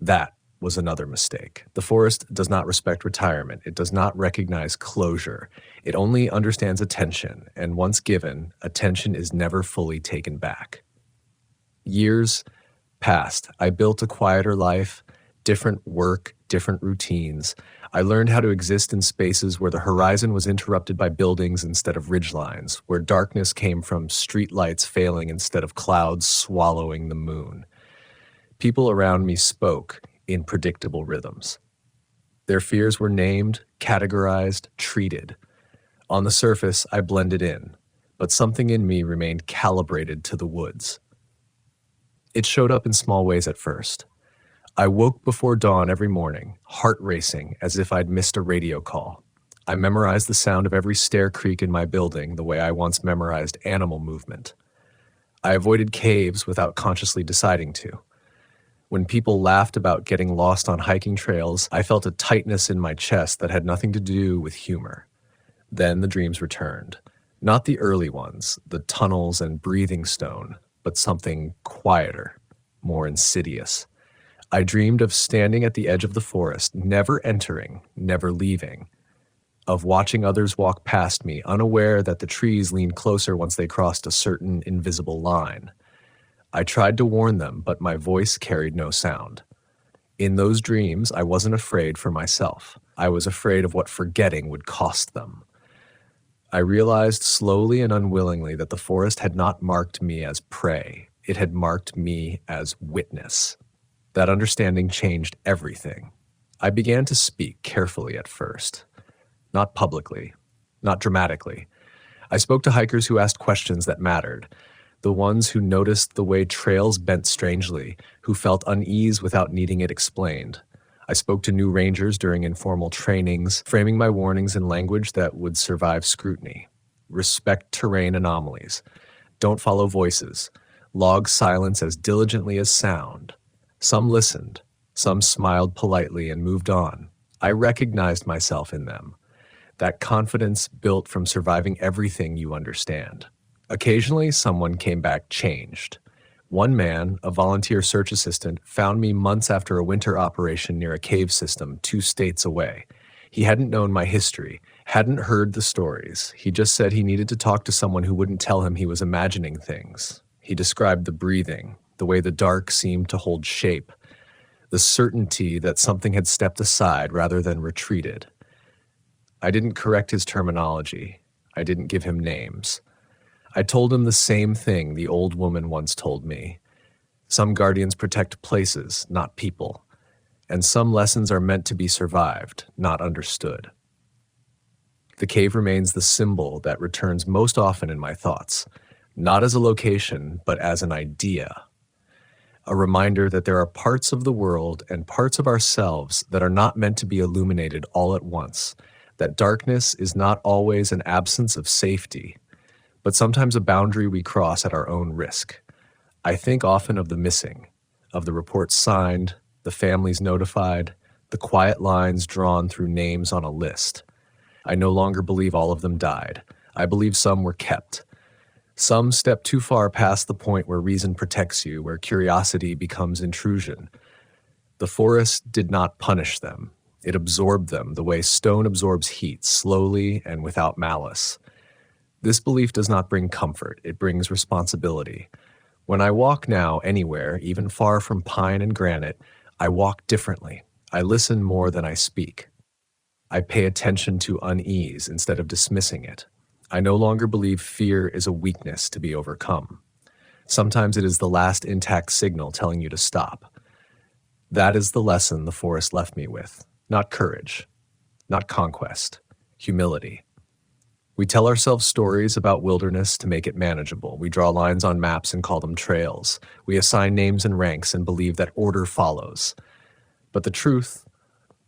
That was another mistake. The forest does not respect retirement. It does not recognize closure. It only understands attention, and once given, attention is never fully taken back. Years passed. I built a quieter life, different work, different routines. I learned how to exist in spaces where the horizon was interrupted by buildings instead of ridgelines, where darkness came from street lights failing instead of clouds swallowing the moon. People around me spoke in predictable rhythms. Their fears were named, categorized, treated. On the surface, I blended in, but something in me remained calibrated to the woods. It showed up in small ways at first. I woke before dawn every morning, heart racing as if I'd missed a radio call. I memorized the sound of every stair creak in my building the way I once memorized animal movement. I avoided caves without consciously deciding to. When people laughed about getting lost on hiking trails, I felt a tightness in my chest that had nothing to do with humor. Then the dreams returned. Not the early ones, the tunnels and breathing stone, but something quieter, more insidious. I dreamed of standing at the edge of the forest, never entering, never leaving. Of watching others walk past me, unaware that the trees leaned closer once they crossed a certain invisible line. I tried to warn them, but my voice carried no sound. In those dreams, I wasn't afraid for myself. I was afraid of what forgetting would cost them. I realized slowly and unwillingly that the forest had not marked me as prey. It had marked me as witness. That understanding changed everything. I began to speak carefully at first. Not publicly, not dramatically. I spoke to hikers who asked questions that mattered. The ones who noticed the way trails bent strangely, who felt unease without needing it explained. I spoke to new rangers during informal trainings, framing my warnings in language that would survive scrutiny. Respect terrain anomalies. Don't follow voices. Log silence as diligently as sound. Some listened. Some smiled politely and moved on. I recognized myself in them. That confidence built from surviving everything you understand. Occasionally, someone came back changed. One man, a volunteer search assistant, found me months after a winter operation near a cave system 2 states away. He hadn't known my history, hadn't heard the stories. He just said he needed to talk to someone who wouldn't tell him he was imagining things. He described the breathing, the way the dark seemed to hold shape, the certainty that something had stepped aside rather than retreated. I didn't correct his terminology. I didn't give him names. I told him the same thing the old woman once told me. Some guardians protect places, not people, and some lessons are meant to be survived, not understood. The cave remains the symbol that returns most often in my thoughts, not as a location, but as an idea. A reminder that there are parts of the world and parts of ourselves that are not meant to be illuminated all at once, that darkness is not always an absence of safety, but sometimes a boundary we cross at our own risk. I think often of the missing, of the reports signed, the families notified, the quiet lines drawn through names on a list. I no longer believe all of them died. I believe some were kept. Some stepped too far past the point where reason protects you, where curiosity becomes intrusion. The forest did not punish them. It absorbed them the way stone absorbs heat, slowly and without malice. This belief does not bring comfort, it brings responsibility. When I walk now anywhere, even far from pine and granite, I walk differently. I listen more than I speak. I pay attention to unease instead of dismissing it. I no longer believe fear is a weakness to be overcome. Sometimes it is the last intact signal telling you to stop. That is the lesson the forest left me with. Not courage, not conquest, humility. We tell ourselves stories about wilderness to make it manageable. We draw lines on maps and call them trails. We assign names and ranks and believe that order follows. But the truth,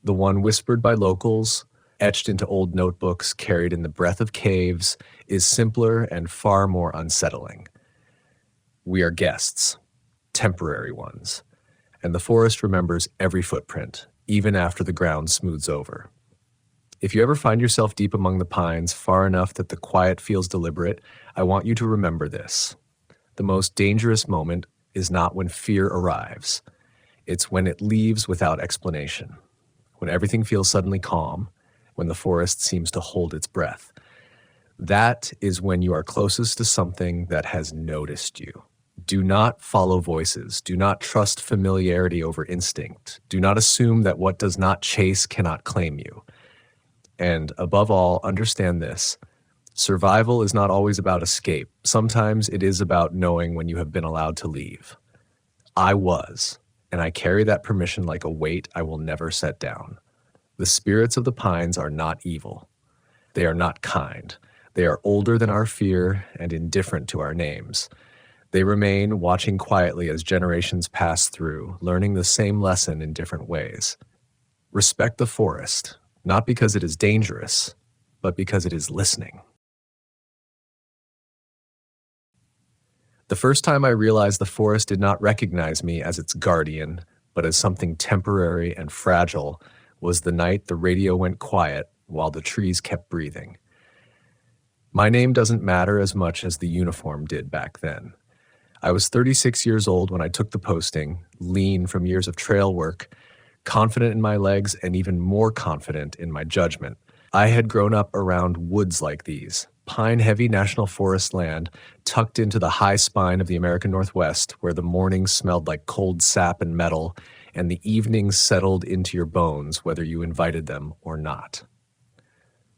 the one whispered by locals, etched into old notebooks, carried in the breath of caves, is simpler and far more unsettling. We are guests, temporary ones, and the forest remembers every footprint, even after the ground smooths over. If you ever find yourself deep among the pines, far enough that the quiet feels deliberate, I want you to remember this. The most dangerous moment is not when fear arrives. It's when it leaves without explanation. When everything feels suddenly calm, when the forest seems to hold its breath. That is when you are closest to something that has noticed you. Do not follow voices. Do not trust familiarity over instinct. Do not assume that what does not chase cannot claim you. And above all, understand this. Survival is not always about escape. Sometimes it is about knowing when you have been allowed to leave. I was, and I carry that permission like a weight I will never set down. The spirits of the pines are not evil. They are not kind. They are older than our fear and indifferent to our names. They remain watching quietly as generations pass through, learning the same lesson in different ways. Respect the forest, not because it is dangerous, but because it is listening. The first time I realized the forest did not recognize me as its guardian, but as something temporary and fragile, was the night the radio went quiet while the trees kept breathing. My name doesn't matter as much as the uniform did back then. I was 36 years old when I took the posting, lean from years of trail work, confident in my legs and even more confident in my judgment. I had grown up around woods like these, pine-heavy national forest land tucked into the high spine of the American Northwest, where the mornings smelled like cold sap and metal, and the evenings settled into your bones whether you invited them or not.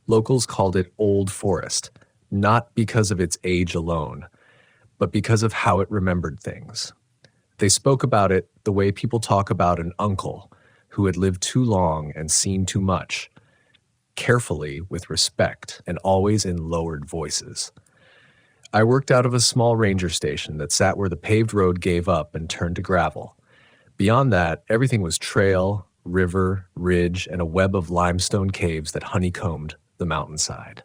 Locals called it Old Forest, not because of its age alone, but because of how it remembered things. They spoke about it the way people talk about an uncle who had lived too long and seen too much, carefully, with respect, and always in lowered voices. I worked out of a small ranger station that sat where the paved road gave up and turned to gravel. Beyond that, everything was trail, river, ridge, and a web of limestone caves that honeycombed the mountainside.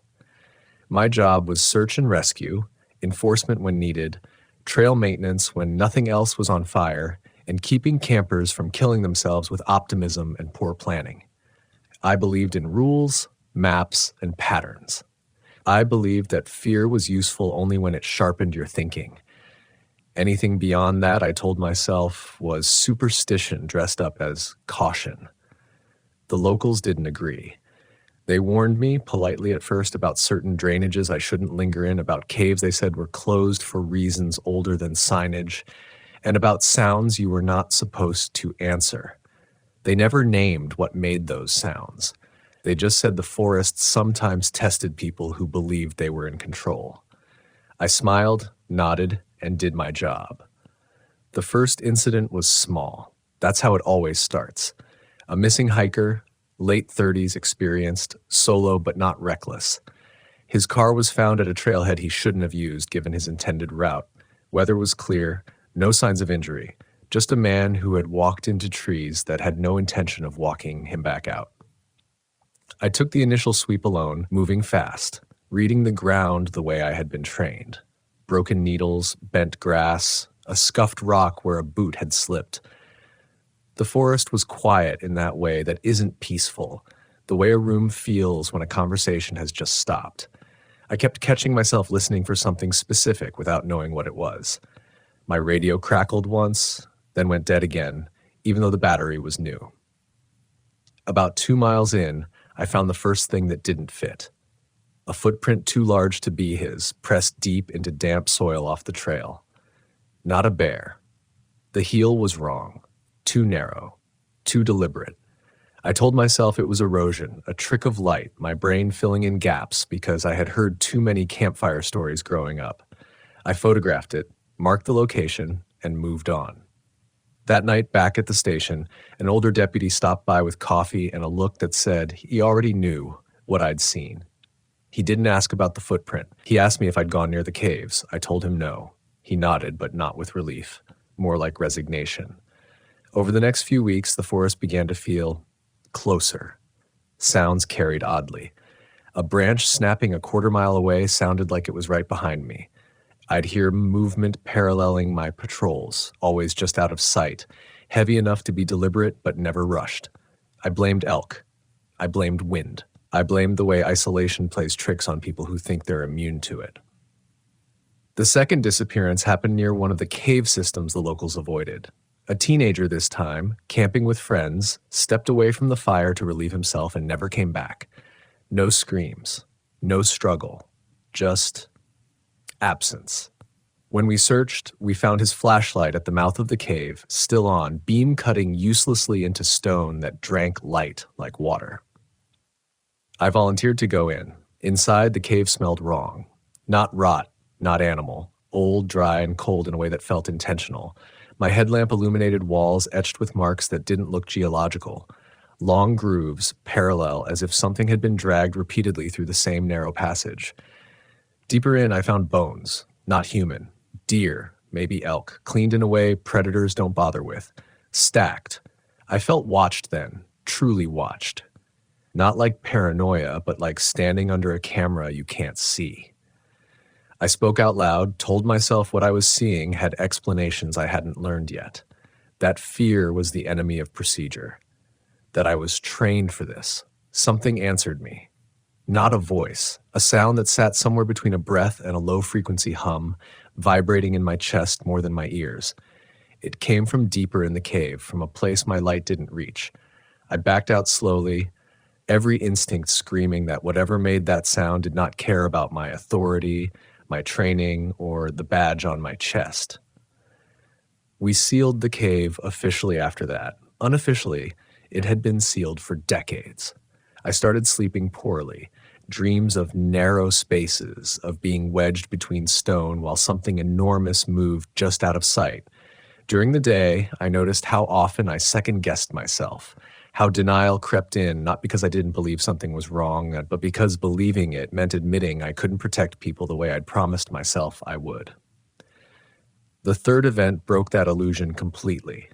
My job was search and rescue, enforcement when needed, trail maintenance when nothing else was on fire, and keeping campers from killing themselves with optimism and poor planning. I believed in rules, maps, and patterns. I believed that fear was useful only when it sharpened your thinking. Anything beyond that, I told myself, was superstition dressed up as caution. The locals didn't agree. They warned me, politely at first, about certain drainages I shouldn't linger in, about caves they said were closed for reasons older than signage, and about sounds you were not supposed to answer. They never named what made those sounds. They just said the forest sometimes tested people who believed they were in control. I smiled, nodded, and did my job. The first incident was small. That's how it always starts. A missing hiker, late 30s, experienced, solo but not reckless. His car was found at a trailhead he shouldn't have used given his intended route. Weather was clear, no signs of injury, just a man who had walked into trees that had no intention of walking him back out. I took the initial sweep alone, moving fast, reading the ground the way I had been trained. Broken needles, bent grass, a scuffed rock where a boot had slipped. The forest was quiet in that way that isn't peaceful, the way a room feels when a conversation has just stopped. I kept catching myself listening for something specific without knowing what it was. My radio crackled once, then went dead again, even though the battery was new. About 2 miles in, I found the first thing that didn't fit. A footprint too large to be his, pressed deep into damp soil off the trail. Not a bear. The heel was wrong. Too narrow, too deliberate. I told myself it was erosion, a trick of light, my brain filling in gaps because I had heard too many campfire stories growing up. I photographed it, marked the location, and moved on. That night, back at the station, an older deputy stopped by with coffee and a look that said he already knew what I'd seen. He didn't ask about the footprint. He asked me if I'd gone near the caves. I told him no. He nodded, but not with relief, more like resignation. Over the next few weeks, the forest began to feel closer. Sounds carried oddly. A branch snapping a quarter-mile away sounded like it was right behind me. I'd hear movement paralleling my patrols, always just out of sight, heavy enough to be deliberate but never rushed. I blamed elk. I blamed wind. I blamed the way isolation plays tricks on people who think they're immune to it. The second disappearance happened near one of the cave systems the locals avoided. A teenager this time, camping with friends, stepped away from the fire to relieve himself and never came back. No screams, no struggle, just absence. When we searched, we found his flashlight at the mouth of the cave, still on, beam cutting uselessly into stone that drank light like water. I volunteered to go in. Inside, the cave smelled wrong. Not rot, not animal. Old, dry, and cold in a way that felt intentional. My headlamp illuminated walls etched with marks that didn't look geological. Long grooves, parallel, as if something had been dragged repeatedly through the same narrow passage. Deeper in, I found bones, not human. Deer, maybe elk, cleaned in a way predators don't bother with. Stacked. I felt watched then, truly watched. Not like paranoia, but like standing under a camera you can't see. I spoke out loud, told myself what I was seeing had explanations I hadn't learned yet. That fear was the enemy of procedure. That I was trained for this. Something answered me. Not a voice, a sound that sat somewhere between a breath and a low-frequency hum, vibrating in my chest more than my ears. It came from deeper in the cave, from a place my light didn't reach. I backed out slowly, every instinct screaming that whatever made that sound did not care about my authority, my training, or the badge on my chest. We sealed the cave officially after that. Unofficially, it had been sealed for decades. I started sleeping poorly, dreams of narrow spaces, of being wedged between stone while something enormous moved just out of sight. During the day, I noticed how often I second-guessed myself, how denial crept in, not because I didn't believe something was wrong, but because believing it meant admitting I couldn't protect people the way I'd promised myself I would. The third event broke that illusion completely.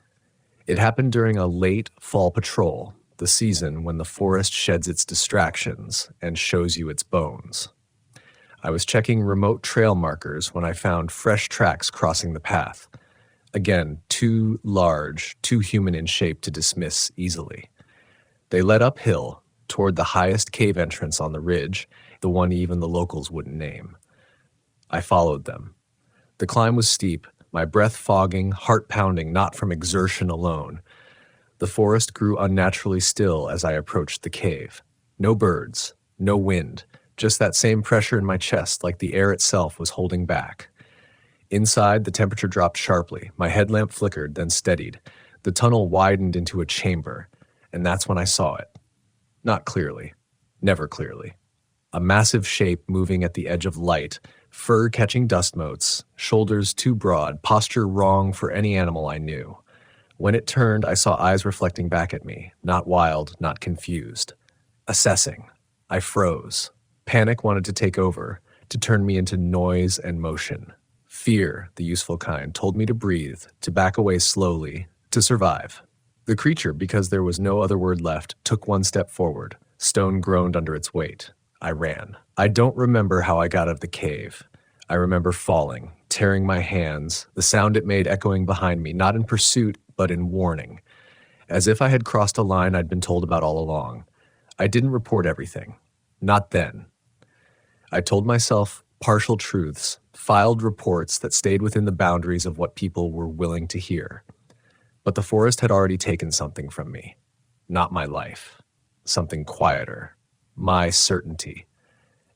It happened during a late fall patrol, the season when the forest sheds its distractions and shows you its bones. I was checking remote trail markers when I found fresh tracks crossing the path. Again, too large, too human in shape to dismiss easily. They led uphill toward the highest cave entrance on the ridge, the one even the locals wouldn't name. I followed them. The climb was steep, my breath fogging, heart pounding, not from exertion alone. The forest grew unnaturally still as I approached the cave. No birds, no wind, just that same pressure in my chest like the air itself was holding back. Inside, the temperature dropped sharply. My headlamp flickered, then steadied. The tunnel widened into a chamber, and that's when I saw it. Not clearly. Never clearly. A massive shape moving at the edge of light, fur catching dust motes, shoulders too broad, posture wrong for any animal I knew. When it turned, I saw eyes reflecting back at me, not wild, not confused. Assessing. I froze. Panic wanted to take over, to turn me into noise and motion. Fear, the useful kind, told me to breathe, to back away slowly, to survive. The creature, because there was no other word left, took one step forward. Stone groaned under its weight. I ran. I don't remember how I got out of the cave. I remember falling, tearing my hands, the sound it made echoing behind me, not in pursuit, but in warning. As if I had crossed a line I'd been told about all along. I didn't report everything. Not then. I told myself partial truths, filed reports that stayed within the boundaries of what people were willing to hear. But the forest had already taken something from me. Not my life. Something quieter. My certainty.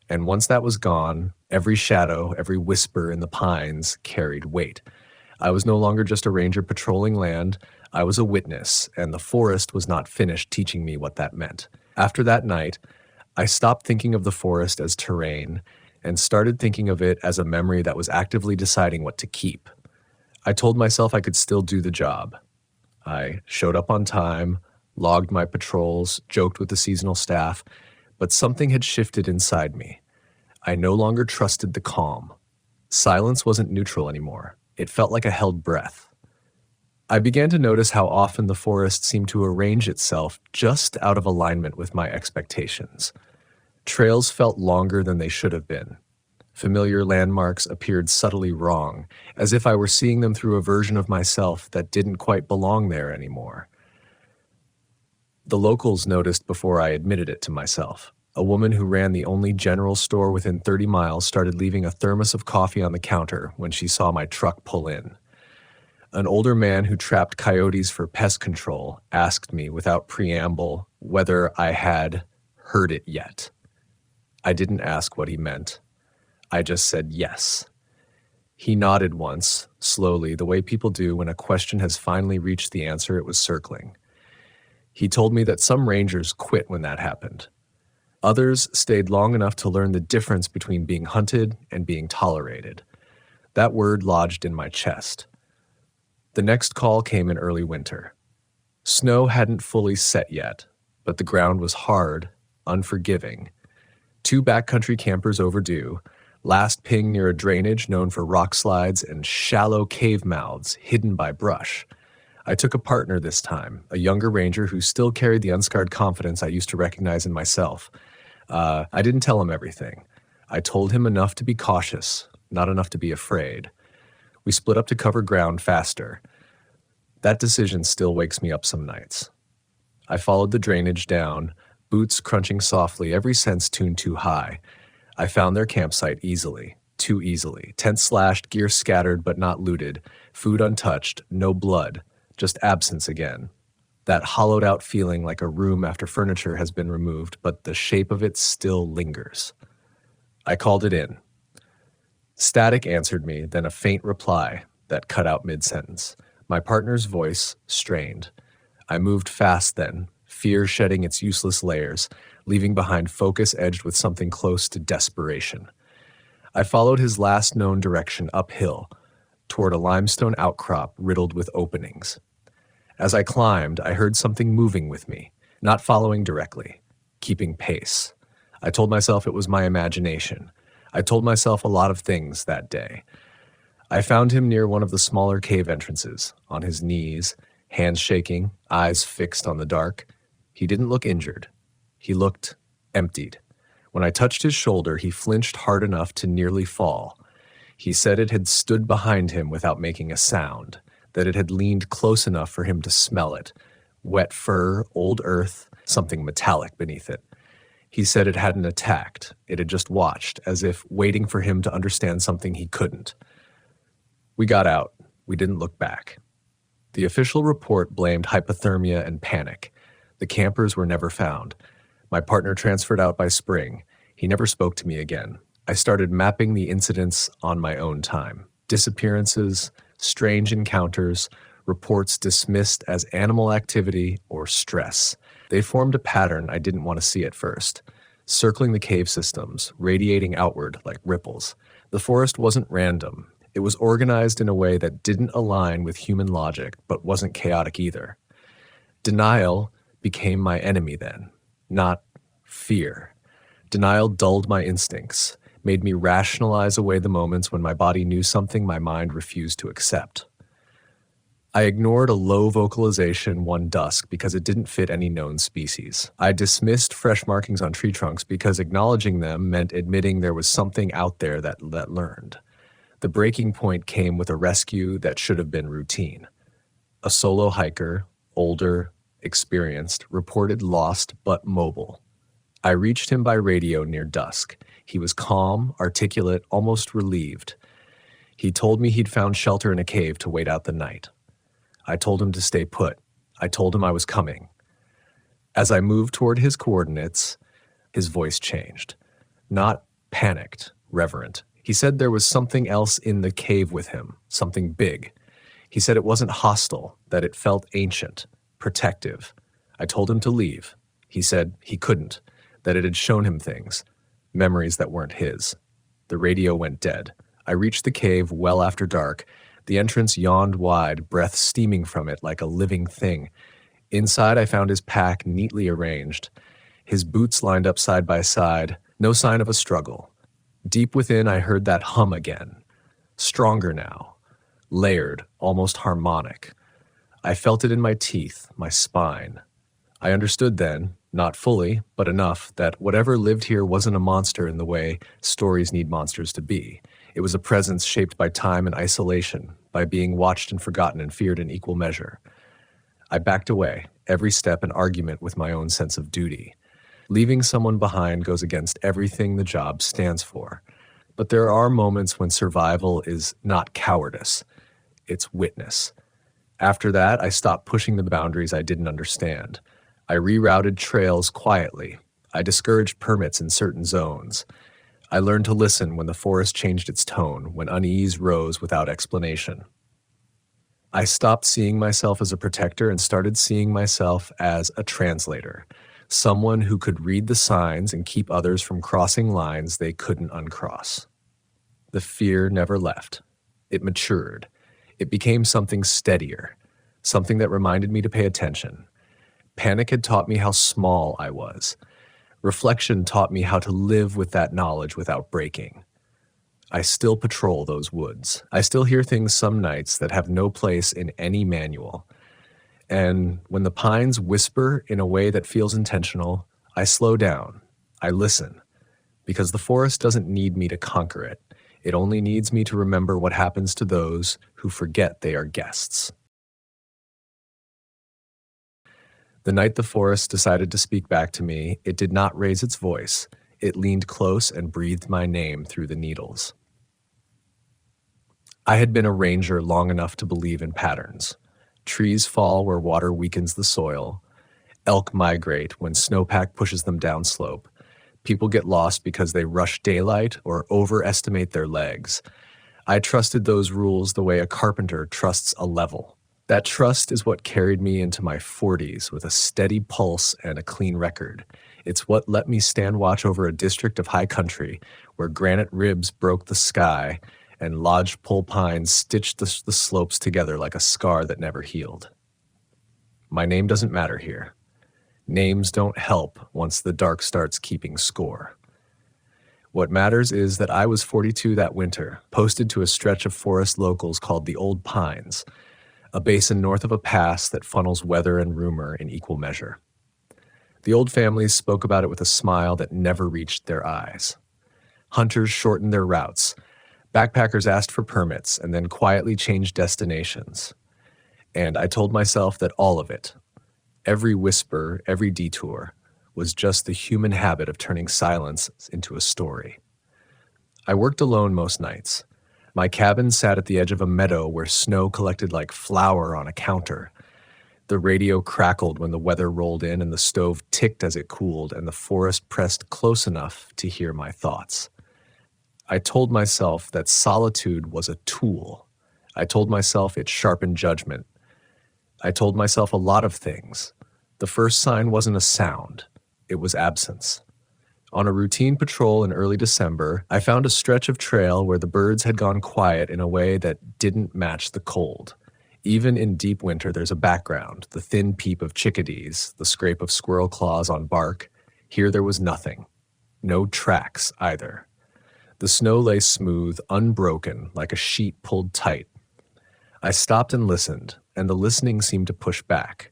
And once that was gone, every shadow, every whisper in the pines carried weight. I was no longer just a ranger patrolling land. I was a witness, and the forest was not finished teaching me what that meant. After that night, I stopped thinking of the forest as terrain and started thinking of it as a memory that was actively deciding what to keep. I told myself I could still do the job. I showed up on time, logged my patrols, joked with the seasonal staff, but something had shifted inside me. I no longer trusted the calm. Silence wasn't neutral anymore. It felt like a held breath. I began to notice how often the forest seemed to arrange itself just out of alignment with my expectations. Trails felt longer than they should have been. Familiar landmarks appeared subtly wrong, as if I were seeing them through a version of myself that didn't quite belong there anymore. The locals noticed before I admitted it to myself. A woman who ran the only general store within 30 miles started leaving a thermos of coffee on the counter when she saw my truck pull in. An older man who trapped coyotes for pest control asked me without preamble whether I had heard it yet. I didn't ask what he meant. I just said yes. He nodded once, slowly, the way people do when a question has finally reached the answer it was circling. He told me that some rangers quit when that happened. Others stayed long enough to learn the difference between being hunted and being tolerated. That word lodged in my chest. The next call came in early winter. Snow hadn't fully set yet, but the ground was hard, unforgiving. 2 backcountry campers overdue, last ping near a drainage known for rock slides and shallow cave mouths hidden by brush. I took a partner this time, a younger ranger who still carried the unscarred confidence I used to recognize in myself. I didn't tell him everything. I told him enough to be cautious, not enough to be afraid. We split up to cover ground faster. That decision still wakes me up some nights. I followed the drainage down, boots crunching softly, every sense tuned too high. I found their campsite easily, too easily. Tent slashed, gear scattered but not looted, food untouched, no blood, just absence again. That hollowed out feeling like a room after furniture has been removed, but the shape of it still lingers. I called it in. Static answered me, then a faint reply that cut out mid-sentence. My partner's voice strained. I moved fast then, fear shedding its useless layers, leaving behind focus edged with something close to desperation. I followed his last known direction uphill, toward a limestone outcrop riddled with openings. As I climbed, I heard something moving with me, not following directly, keeping pace. I told myself it was my imagination. I told myself a lot of things that day. I found him near one of the smaller cave entrances, on his knees, hands shaking, eyes fixed on the dark. He didn't look injured. He looked emptied. When I touched his shoulder, he flinched hard enough to nearly fall. He said it had stood behind him without making a sound, that it had leaned close enough for him to smell it. Wet fur, old earth, something metallic beneath it. He said it hadn't attacked. It had just watched, as if waiting for him to understand something he couldn't. We got out. We didn't look back. The official report blamed hypothermia and panic. The campers were never found. My partner transferred out by spring. He never spoke to me again. I started mapping the incidents on my own time. Disappearances, strange encounters, reports dismissed as animal activity or stress. They formed a pattern I didn't want to see at first. Circling the cave systems, radiating outward like ripples. The forest wasn't random. It was organized in a way that didn't align with human logic, but wasn't chaotic either. Denial became my enemy then, not fear. Denial dulled my instincts, made me rationalize away the moments when my body knew something my mind refused to accept. I ignored a low vocalization one dusk because it didn't fit any known species. I dismissed fresh markings on tree trunks because acknowledging them meant admitting there was something out there that learned. The breaking point came with a rescue that should have been routine. A solo hiker, older, experienced, reported lost but mobile. I reached him by radio near dusk. He was calm, articulate, almost relieved. He told me he'd found shelter in a cave to wait out the night. I told him to stay put. I told him I was coming. As I moved toward his coordinates, his voice changed. Not panicked, reverent. He said there was something else in the cave with him, something big. He said it wasn't hostile, that it felt ancient, protective. I told him to leave. He said he couldn't, that it had shown him things, memories that weren't his. The radio went dead. I reached the cave well after dark, The entrance yawned wide, breath steaming from it like a living thing. Inside, I found his pack neatly arranged, his boots lined up side by side, no sign of a struggle. Deep within, I heard that hum again. Stronger now, layered, almost harmonic. I felt it in my teeth, my spine. I understood then, not fully, but enough, that whatever lived here wasn't a monster in the way stories need monsters to be. It was a presence shaped by time and isolation, by being watched and forgotten and feared in equal measure. I backed away, every step an argument with my own sense of duty. Leaving someone behind goes against everything the job stands for. But there are moments when survival is not cowardice, it's witness. After that, I stopped pushing the boundaries I didn't understand. I rerouted trails quietly. I discouraged permits in certain zones. I learned to listen when the forest changed its tone, when unease rose without explanation. I stopped seeing myself as a protector and started seeing myself as a translator, someone who could read the signs and keep others from crossing lines they couldn't uncross. The fear never left. It matured. It became something steadier, something that reminded me to pay attention. Panic had taught me how small I was. Reflection taught me how to live with that knowledge without breaking. I still patrol those woods. I still hear things some nights that have no place in any manual. And when the pines whisper in a way that feels intentional, I slow down. I listen. Because the forest doesn't need me to conquer it. It only needs me to remember what happens to those who forget they are guests. The night the forest decided to speak back to me, it did not raise its voice. It leaned close and breathed my name through the needles. I had been a ranger long enough to believe in patterns. Trees fall where water weakens the soil. Elk migrate when snowpack pushes them downslope. People get lost because they rush daylight or overestimate their legs. I trusted those rules the way a carpenter trusts a level. That trust is what carried me into my 40s with a steady pulse and a clean record. It's what let me stand watch over a district of high country where granite ribs broke the sky and lodgepole pines stitched the slopes together like a scar that never healed. My name doesn't matter here. Names don't help once the dark starts keeping score. What matters is that I was 42 that winter, posted to a stretch of forest locals called the Old Pines, a basin north of a pass that funnels weather and rumor in equal measure. The old families spoke about it with a smile that never reached their eyes. Hunters shortened their routes. Backpackers asked for permits and then quietly changed destinations. And I told myself that all of it, every whisper, every detour, was just the human habit of turning silence into a story. I worked alone most nights. My cabin sat at the edge of a meadow where snow collected like flour on a counter. The radio crackled when the weather rolled in and the stove ticked as it cooled, and the forest pressed close enough to hear my thoughts. I told myself that solitude was a tool. I told myself it sharpened judgment. I told myself a lot of things. The first sign wasn't a sound. It was absence. On a routine patrol in early December, I found a stretch of trail where the birds had gone quiet in a way that didn't match the cold. Even in deep winter, there's a background, the thin peep of chickadees, the scrape of squirrel claws on bark. Here there was nothing. No tracks either. The snow lay smooth, unbroken, like a sheet pulled tight. I stopped and listened, and the listening seemed to push back.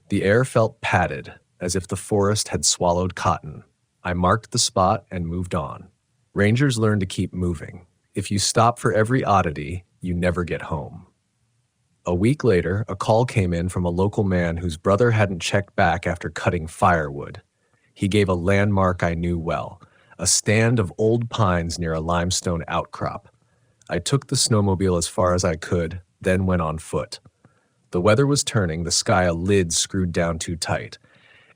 The air felt padded, as if the forest had swallowed cotton. I marked the spot and moved on. Rangers learn to keep moving. If you stop for every oddity, you never get home. A week later, a call came in from a local man whose brother hadn't checked back after cutting firewood. He gave a landmark I knew well, a stand of old pines near a limestone outcrop. I took the snowmobile as far as I could, then went on foot. The weather was turning, the sky a lid screwed down too tight.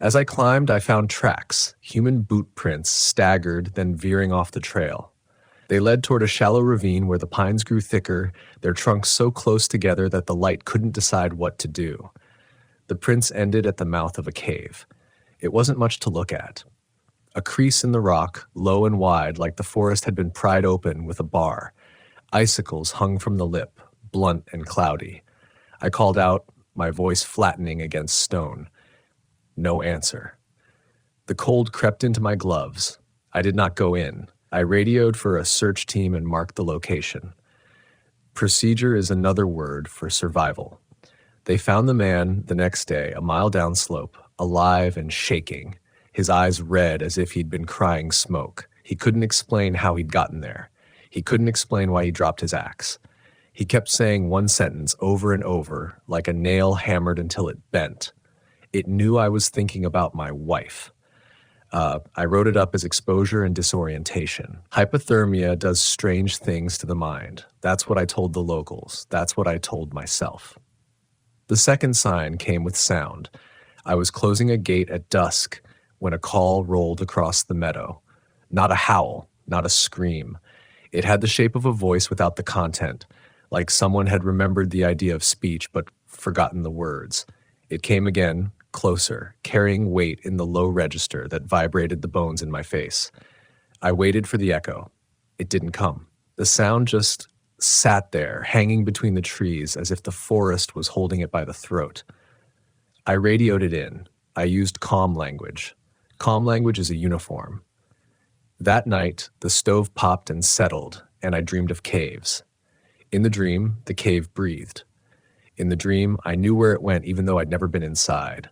As I climbed, I found tracks, human boot prints, staggered, then veering off the trail. They led toward a shallow ravine where the pines grew thicker, their trunks so close together that the light couldn't decide what to do. The prints ended at the mouth of a cave. It wasn't much to look at. A crease in the rock, low and wide, like the forest had been pried open with a bar. Icicles hung from the lip, blunt and cloudy. I called out, my voice flattening against stone. No answer. The cold crept into my gloves. I did not go in. I radioed for a search team and marked the location. Procedure is another word for survival. They found the man the next day, a mile downslope, alive and shaking, his eyes red as if he'd been crying smoke. He couldn't explain how he'd gotten there. He couldn't explain why he dropped his axe. He kept saying one sentence over and over, like a nail hammered until it bent. It knew I was thinking about my wife. I wrote it up as exposure and disorientation. Hypothermia does strange things to the mind. That's what I told the locals. That's what I told myself. The second sign came with sound. I was closing a gate at dusk when a call rolled across the meadow. Not a howl, not a scream. It had the shape of a voice without the content, like someone had remembered the idea of speech but forgotten the words. It came again, closer, carrying weight in the low register that vibrated the bones in my face. I waited for the echo. It didn't come. The sound just sat there, hanging between the trees as if the forest was holding it by the throat. I radioed it in. I used calm language. Calm language is a uniform. That night, the stove popped and settled, and I dreamed of caves. In the dream, the cave breathed. In the dream, I knew where it went even though I'd never been inside.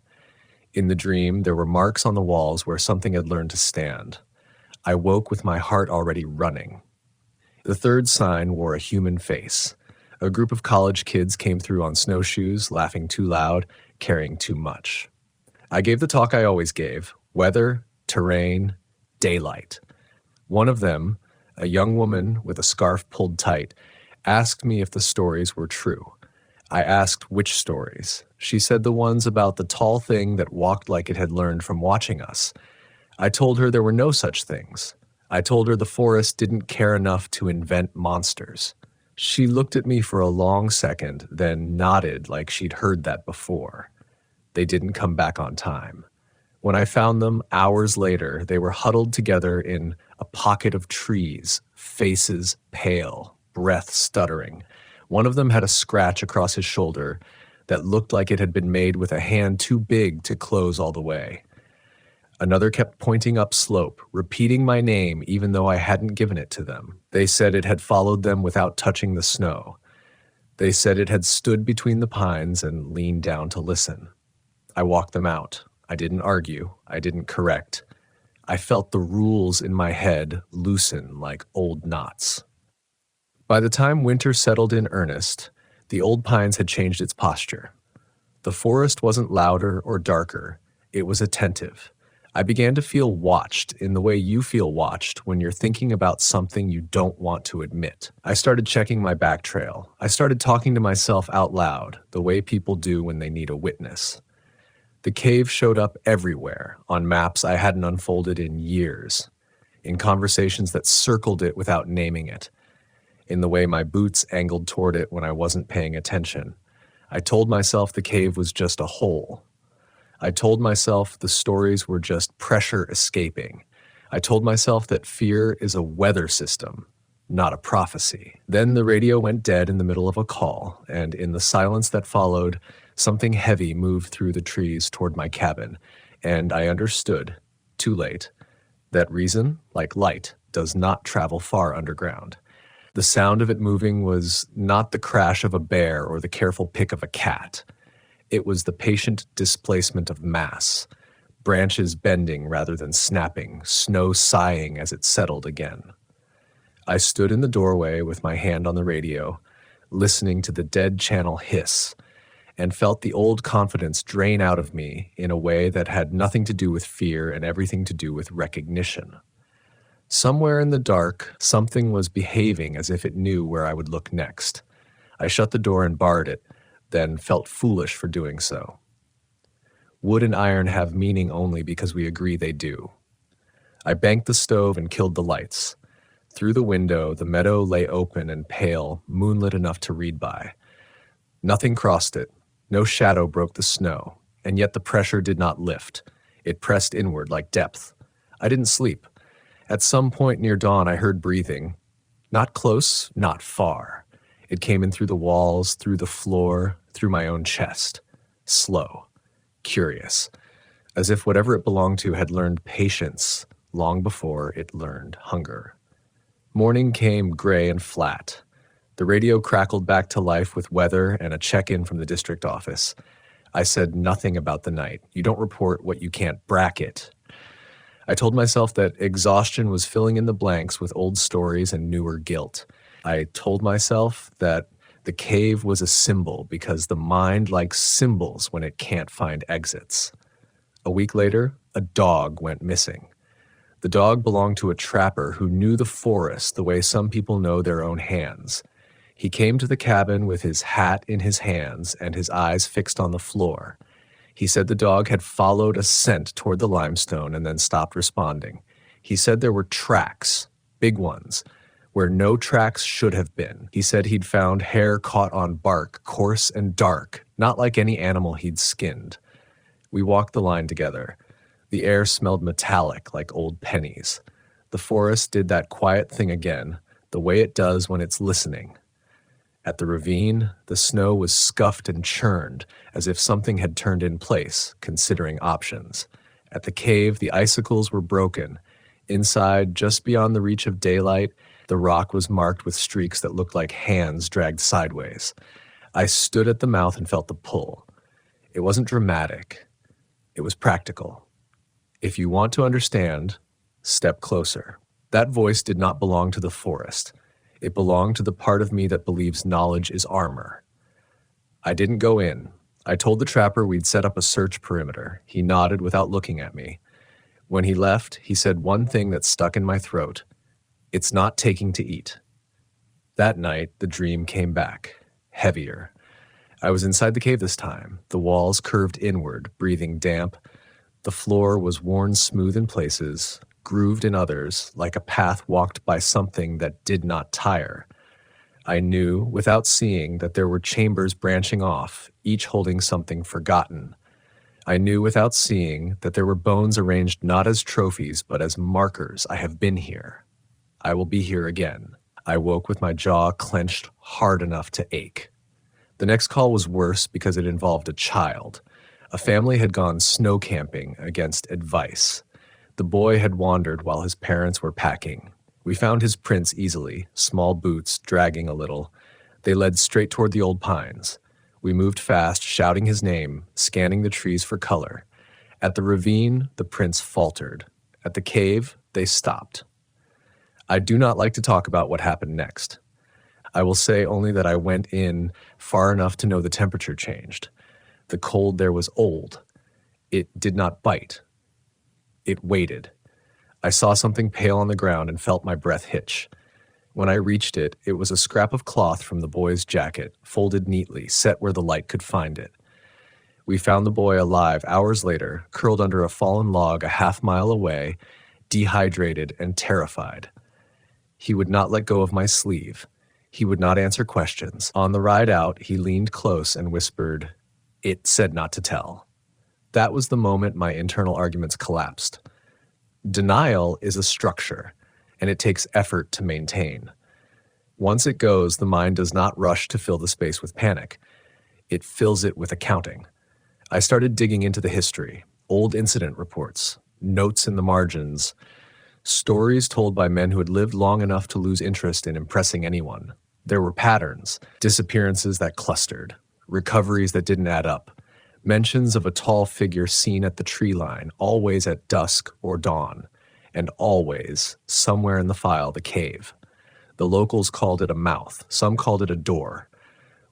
In the dream, there were marks on the walls where something had learned to stand. I woke with my heart already running. The third sign wore a human face. A group of college kids came through on snowshoes, laughing too loud, carrying too much. I gave the talk I always gave: weather, terrain, daylight. One of them, a young woman with a scarf pulled tight, asked me if the stories were true. I asked which stories. She said the ones about the tall thing that walked like it had learned from watching us. I told her there were no such things. I told her the forest didn't care enough to invent monsters. She looked at me for a long second, then nodded like she'd heard that before. They didn't come back on time. When I found them hours later, they were huddled together in a pocket of trees, faces pale, breath stuttering. One of them had a scratch across his shoulder that looked like it had been made with a hand too big to close all the way. Another kept pointing up slope, repeating my name even though I hadn't given it to them. They said it had followed them without touching the snow. They said it had stood between the pines and leaned down to listen. I walked them out. I didn't argue. I didn't correct. I felt the rules in my head loosen like old knots. By the time winter settled in earnest, the old pines had changed its posture. The forest wasn't louder or darker. It was attentive. I began to feel watched in the way you feel watched when you're thinking about something you don't want to admit. I started checking my back trail. I started talking to myself out loud, the way people do when they need a witness. The cave showed up everywhere, on maps I hadn't unfolded in years, in conversations that circled it without naming it, in the way my boots angled toward it when I wasn't paying attention. I told myself the cave was just a hole. I told myself the stories were just pressure escaping. I told myself that fear is a weather system, not a prophecy. Then the radio went dead in the middle of a call, and in the silence that followed, something heavy moved through the trees toward my cabin, and I understood, too late, that reason, like light, does not travel far underground. The sound of it moving was not the crash of a bear or the careful pick of a cat. It was the patient displacement of mass, branches bending rather than snapping, snow sighing as it settled again. I stood in the doorway with my hand on the radio, listening to the dead channel hiss, and felt the old confidence drain out of me in a way that had nothing to do with fear and everything to do with recognition. Somewhere in the dark, something was behaving as if it knew where I would look next. I shut the door and barred it, then felt foolish for doing so. Wood and iron have meaning only because we agree they do. I banked the stove and killed the lights. Through the window, the meadow lay open and pale, moonlit enough to read by. Nothing crossed it. No shadow broke the snow, and yet the pressure did not lift. It pressed inward like depth. I didn't sleep. At some point near dawn, I heard breathing. Not close, not far. It came in through the walls, through the floor, through my own chest. Slow, curious, as if whatever it belonged to had learned patience long before it learned hunger. Morning came gray and flat. The radio crackled back to life with weather and a check-in from the district office. I said nothing about the night. You don't report what you can't bracket. I told myself that exhaustion was filling in the blanks with old stories and newer guilt. I told myself that the cave was a symbol because the mind likes symbols when it can't find exits. A week later, a dog went missing. The dog belonged to a trapper who knew the forest the way some people know their own hands. He came to the cabin with his hat in his hands and his eyes fixed on the floor. He said the dog had followed a scent toward the limestone and then stopped responding. He said there were tracks, big ones, where no tracks should have been. He said he'd found hair caught on bark, coarse and dark, not like any animal he'd skinned. We walked the line together. The air smelled metallic, like old pennies. The forest did that quiet thing again, the way it does when it's listening. At the ravine, the snow was scuffed and churned, as if something had turned in place, considering options. At the cave, the icicles were broken. Inside, just beyond the reach of daylight, the rock was marked with streaks that looked like hands dragged sideways. I stood at the mouth and felt the pull. It wasn't dramatic. It was practical. If you want to understand, step closer. That voice did not belong to the forest. It belonged to the part of me that believes knowledge is armor. I didn't go in. I told the trapper we'd set up a search perimeter. He nodded without looking at me. When he left, he said one thing that stuck in my throat. It's not taking to eat. That night, the dream came back, heavier. I was inside the cave this time. The walls curved inward, breathing damp. The floor was worn smooth in places, grooved in others, like a path walked by something that did not tire. I knew, without seeing, that there were chambers branching off, each holding something forgotten. I knew, without seeing, that there were bones arranged not as trophies, but as markers. I have been here. I will be here again. I woke with my jaw clenched hard enough to ache. The next call was worse because it involved a child. A family had gone snow camping against advice. The boy had wandered while his parents were packing. We found his prints easily, small boots dragging a little. They led straight toward the old pines. We moved fast, shouting his name, scanning the trees for color. At the ravine, the prints faltered. At the cave, they stopped. I do not like to talk about what happened next. I will say only that I went in far enough to know the temperature changed. The cold there was old. It did not bite. It waited. I saw something pale on the ground and felt my breath hitch. When I reached it, it was a scrap of cloth from the boy's jacket, folded neatly, set where the light could find it. We found the boy alive hours later, curled under a fallen log a half-mile away, dehydrated and terrified. He would not let go of my sleeve. He would not answer questions. On the ride out, he leaned close and whispered, "It said not to tell." That was the moment my internal arguments collapsed. Denial is a structure, and it takes effort to maintain. Once it goes, the mind does not rush to fill the space with panic. It fills it with accounting. I started digging into the history, old incident reports, notes in the margins, stories told by men who had lived long enough to lose interest in impressing anyone. There were patterns, disappearances that clustered, recoveries that didn't add up, mentions of a tall figure seen at the tree line, always at dusk or dawn, and always, somewhere in the file, the cave. The locals called it a mouth. Some called it a door.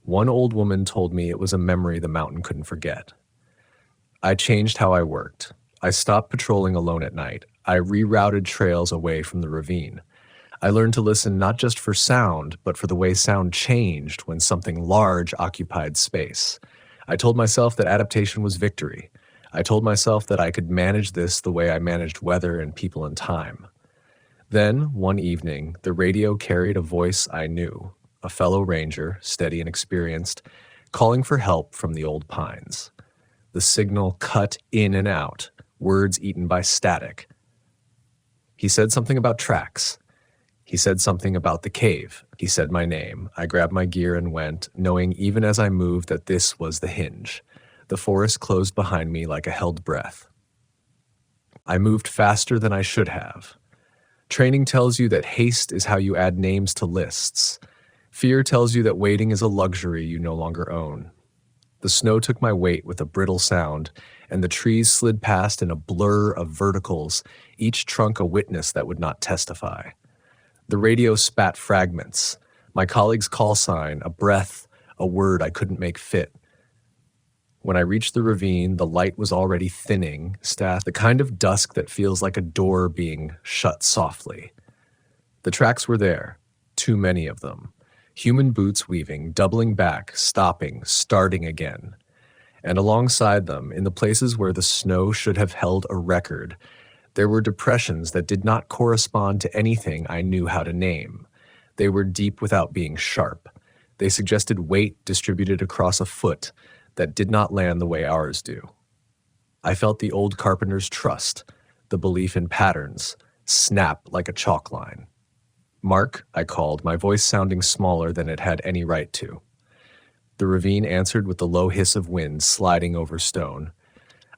One old woman told me it was a memory the mountain couldn't forget. I changed how I worked. I stopped patrolling alone at night. I rerouted trails away from the ravine. I learned to listen not just for sound, but for the way sound changed when something large occupied space. I told myself that adaptation was victory. I told myself that I could manage this the way I managed weather and people and time. Then, one evening, the radio carried a voice I knew, a fellow ranger, steady and experienced, calling for help from the old pines. The signal cut in and out, words eaten by static. He said something about tracks. He said something about the cave. He said my name. I grabbed my gear and went, knowing even as I moved that this was the hinge. The forest closed behind me like a held breath. I moved faster than I should have. Training tells you that haste is how you add names to lists. Fear tells you that waiting is a luxury you no longer own. The snow took my weight with a brittle sound, and the trees slid past in a blur of verticals, each trunk a witness that would not testify. The radio spat fragments, my colleague's call sign, a breath, a word I couldn't make fit. When I reached the ravine, the light was already thinning, the kind of dusk that feels like a door being shut softly. The tracks were there, too many of them. Human boots weaving, doubling back, stopping, starting again. And alongside them, in the places where the snow should have held a record, there were depressions that did not correspond to anything I knew how to name. They were deep without being sharp. They suggested weight distributed across a foot that did not land the way ours do. I felt the old carpenter's trust, the belief in patterns, snap like a chalk line. "Mark," I called, my voice sounding smaller than it had any right to. The ravine answered with the low hiss of wind sliding over stone.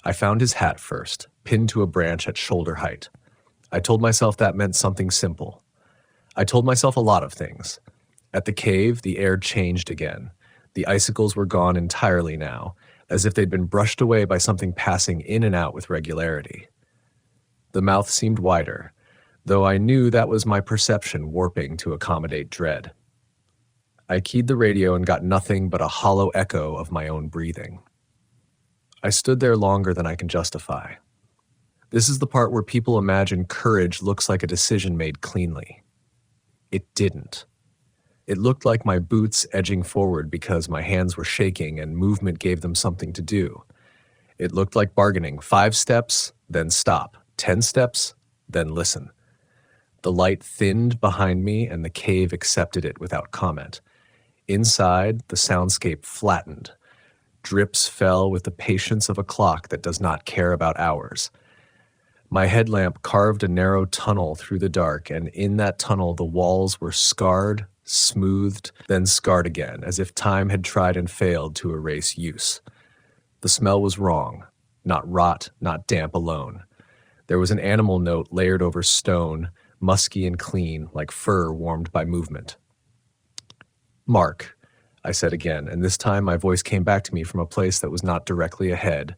I found his hat first, pinned to a branch at shoulder height. I told myself that meant something simple. I told myself a lot of things. At the cave, the air changed again. The icicles were gone entirely now, as if they'd been brushed away by something passing in and out with regularity. The mouth seemed wider, though I knew that was my perception warping to accommodate dread. I keyed the radio and got nothing but a hollow echo of my own breathing. I stood there longer than I can justify. This is the part where people imagine courage looks like a decision made cleanly. It didn't. It looked like my boots edging forward because my hands were shaking and movement gave them something to do. It looked like bargaining, 5 steps, then stop, 10 steps, then listen. The light thinned behind me and the cave accepted it without comment. Inside, the soundscape flattened. Drips fell with the patience of a clock that does not care about hours. My headlamp carved a narrow tunnel through the dark, and in that tunnel the walls were scarred, smoothed, then scarred again, as if time had tried and failed to erase use. The smell was wrong, not rot, not damp alone. There was an animal note layered over stone, musky and clean, like fur warmed by movement. "Mark," I said again, and this time my voice came back to me from a place that was not directly ahead.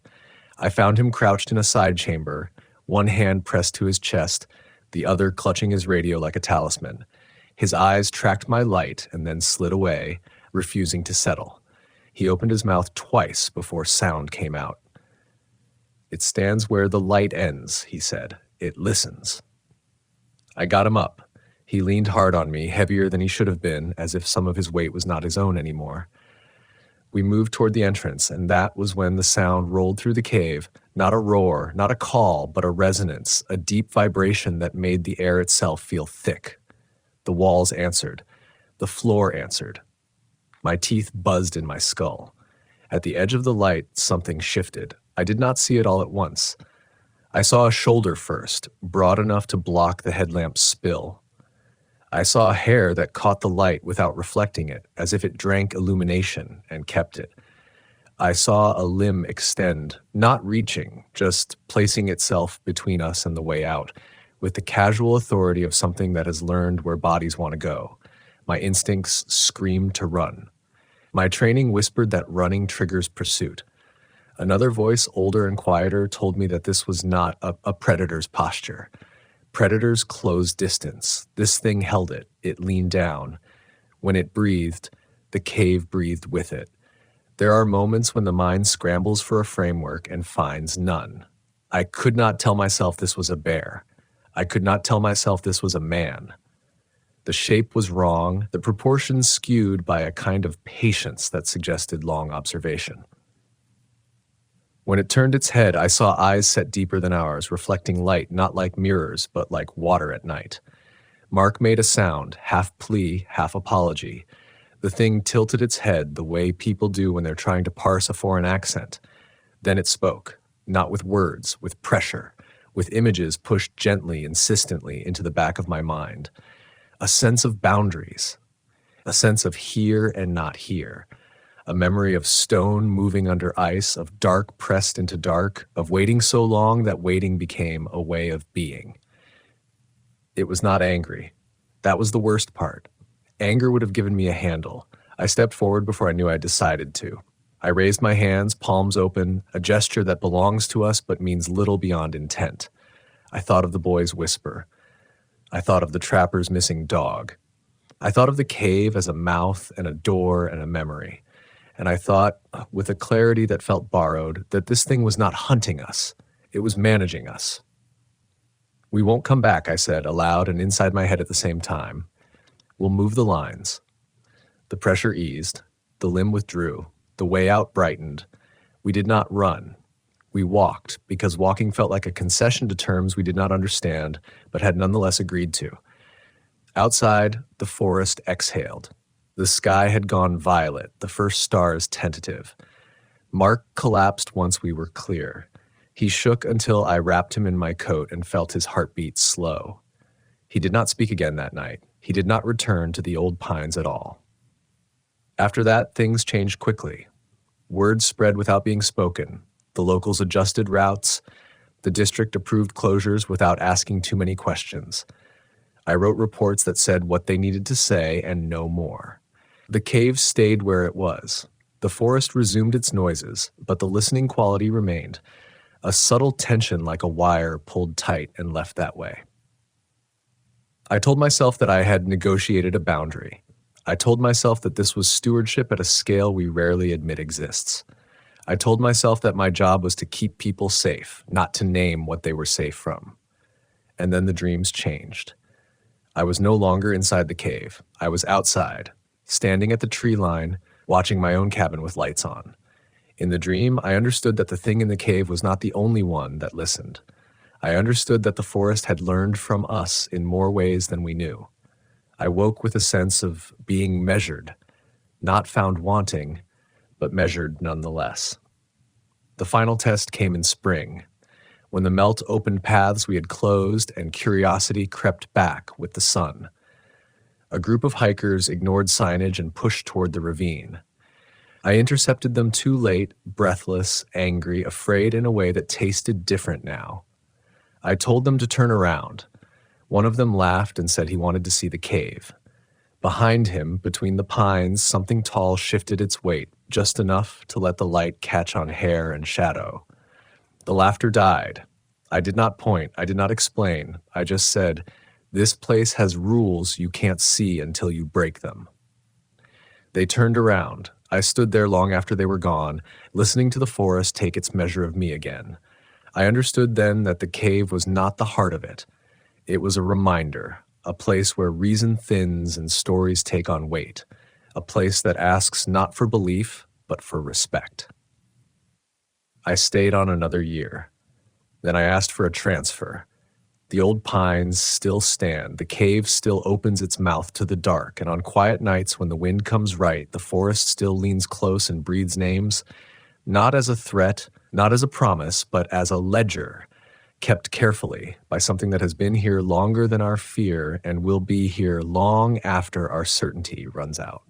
I found him crouched in a side chamber, one hand pressed to his chest, the other clutching his radio like a talisman. His eyes tracked my light and then slid away, refusing to settle. He opened his mouth twice before sound came out. "It stands where the light ends," he said. "It listens." I got him up. He leaned hard on me, heavier than he should have been, as if some of his weight was not his own anymore. We moved toward the entrance, and that was when the sound rolled through the cave, not a roar, not a call, but a resonance, a deep vibration that made the air itself feel thick. The walls answered. The floor answered. My teeth buzzed in my skull. At the edge of the light, something shifted. I did not see it all at once. I saw a shoulder first, broad enough to block the headlamp's spill. I saw a hair that caught the light without reflecting it, as if it drank illumination and kept it. I saw a limb extend, not reaching, just placing itself between us and the way out, with the casual authority of something that has learned where bodies want to go. My instincts screamed to run. My training whispered that running triggers pursuit. Another voice, older and quieter, told me that this was not a predator's posture. Predators close distance. This thing held it. It leaned down. When it breathed, the cave breathed with it. There are moments when the mind scrambles for a framework and finds none. I could not tell myself this was a bear. I could not tell myself this was a man. The shape was wrong, the proportions skewed by a kind of patience that suggested long observation. When it turned its head, I saw eyes set deeper than ours, reflecting light not like mirrors, but like water at night. Mark made a sound, half plea, half apology. The thing tilted its head the way people do when they're trying to parse a foreign accent. Then it spoke, not with words, with pressure, with images pushed gently, insistently into the back of my mind. a sense of boundaries, a sense of here and not here, a memory of stone moving under ice, of dark pressed into dark, of waiting so long that waiting became a way of being. It was not angry. That was the worst part. Anger would have given me a handle. I stepped forward before I knew I had decided to. I raised my hands, palms open, a gesture that belongs to us but means little beyond intent. I thought of the boy's whisper. I thought of the trapper's missing dog. I thought of the cave as a mouth and a door and a memory. And I thought, with a clarity that felt borrowed, that this thing was not hunting us. It was managing us. "We won't come back," I said, aloud and inside my head at the same time. "We'll move the lines." The pressure eased. The limb withdrew. The way out brightened. We did not run. We walked, because walking felt like a concession to terms we did not understand, but had nonetheless agreed to. Outside, the forest exhaled. The sky had gone violet, the first stars tentative. Mark collapsed once we were clear. He shook until I wrapped him in my coat and felt his heartbeat slow. He did not speak again that night. He did not return to the old pines at all. After that, things changed quickly. Words spread without being spoken. The locals adjusted routes. The district approved closures without asking too many questions. I wrote reports that said what they needed to say and no more. The cave stayed where it was. The forest resumed its noises, but the listening quality remained. A subtle tension like a wire pulled tight and left that way. I told myself that I had negotiated a boundary. I told myself that this was stewardship at a scale we rarely admit exists. I told myself that my job was to keep people safe, not to name what they were safe from. And then the dreams changed. I was no longer inside the cave. I was outside, standing at the tree line, watching my own cabin with lights on. In the dream, I understood that the thing in the cave was not the only one that listened. I understood that the forest had learned from us in more ways than we knew. I woke with a sense of being measured, not found wanting, but measured nonetheless. The final test came in spring, when the melt opened paths we had closed and curiosity crept back with the sun. A group of hikers ignored signage and pushed toward the ravine. I intercepted them too late, breathless, angry, afraid in a way that tasted different now. I told them to turn around. One of them laughed and said he wanted to see the cave. Behind him, between the pines, something tall shifted its weight, just enough to let the light catch on hair and shadow. The laughter died. I did not point, I did not explain. I just said, "This place has rules you can't see until you break them." They turned around. I stood there long after they were gone, listening to the forest take its measure of me again. I understood then that the cave was not the heart of it. It was a reminder, a place where reason thins and stories take on weight, a place that asks not for belief, but for respect. I stayed on another year. Then I asked for a transfer. The old pines still stand, the cave still opens its mouth to the dark, and on quiet nights when the wind comes right, the forest still leans close and breathes names, not as a threat, not as a promise, but as a ledger, kept carefully by something that has been here longer than our fear and will be here long after our certainty runs out.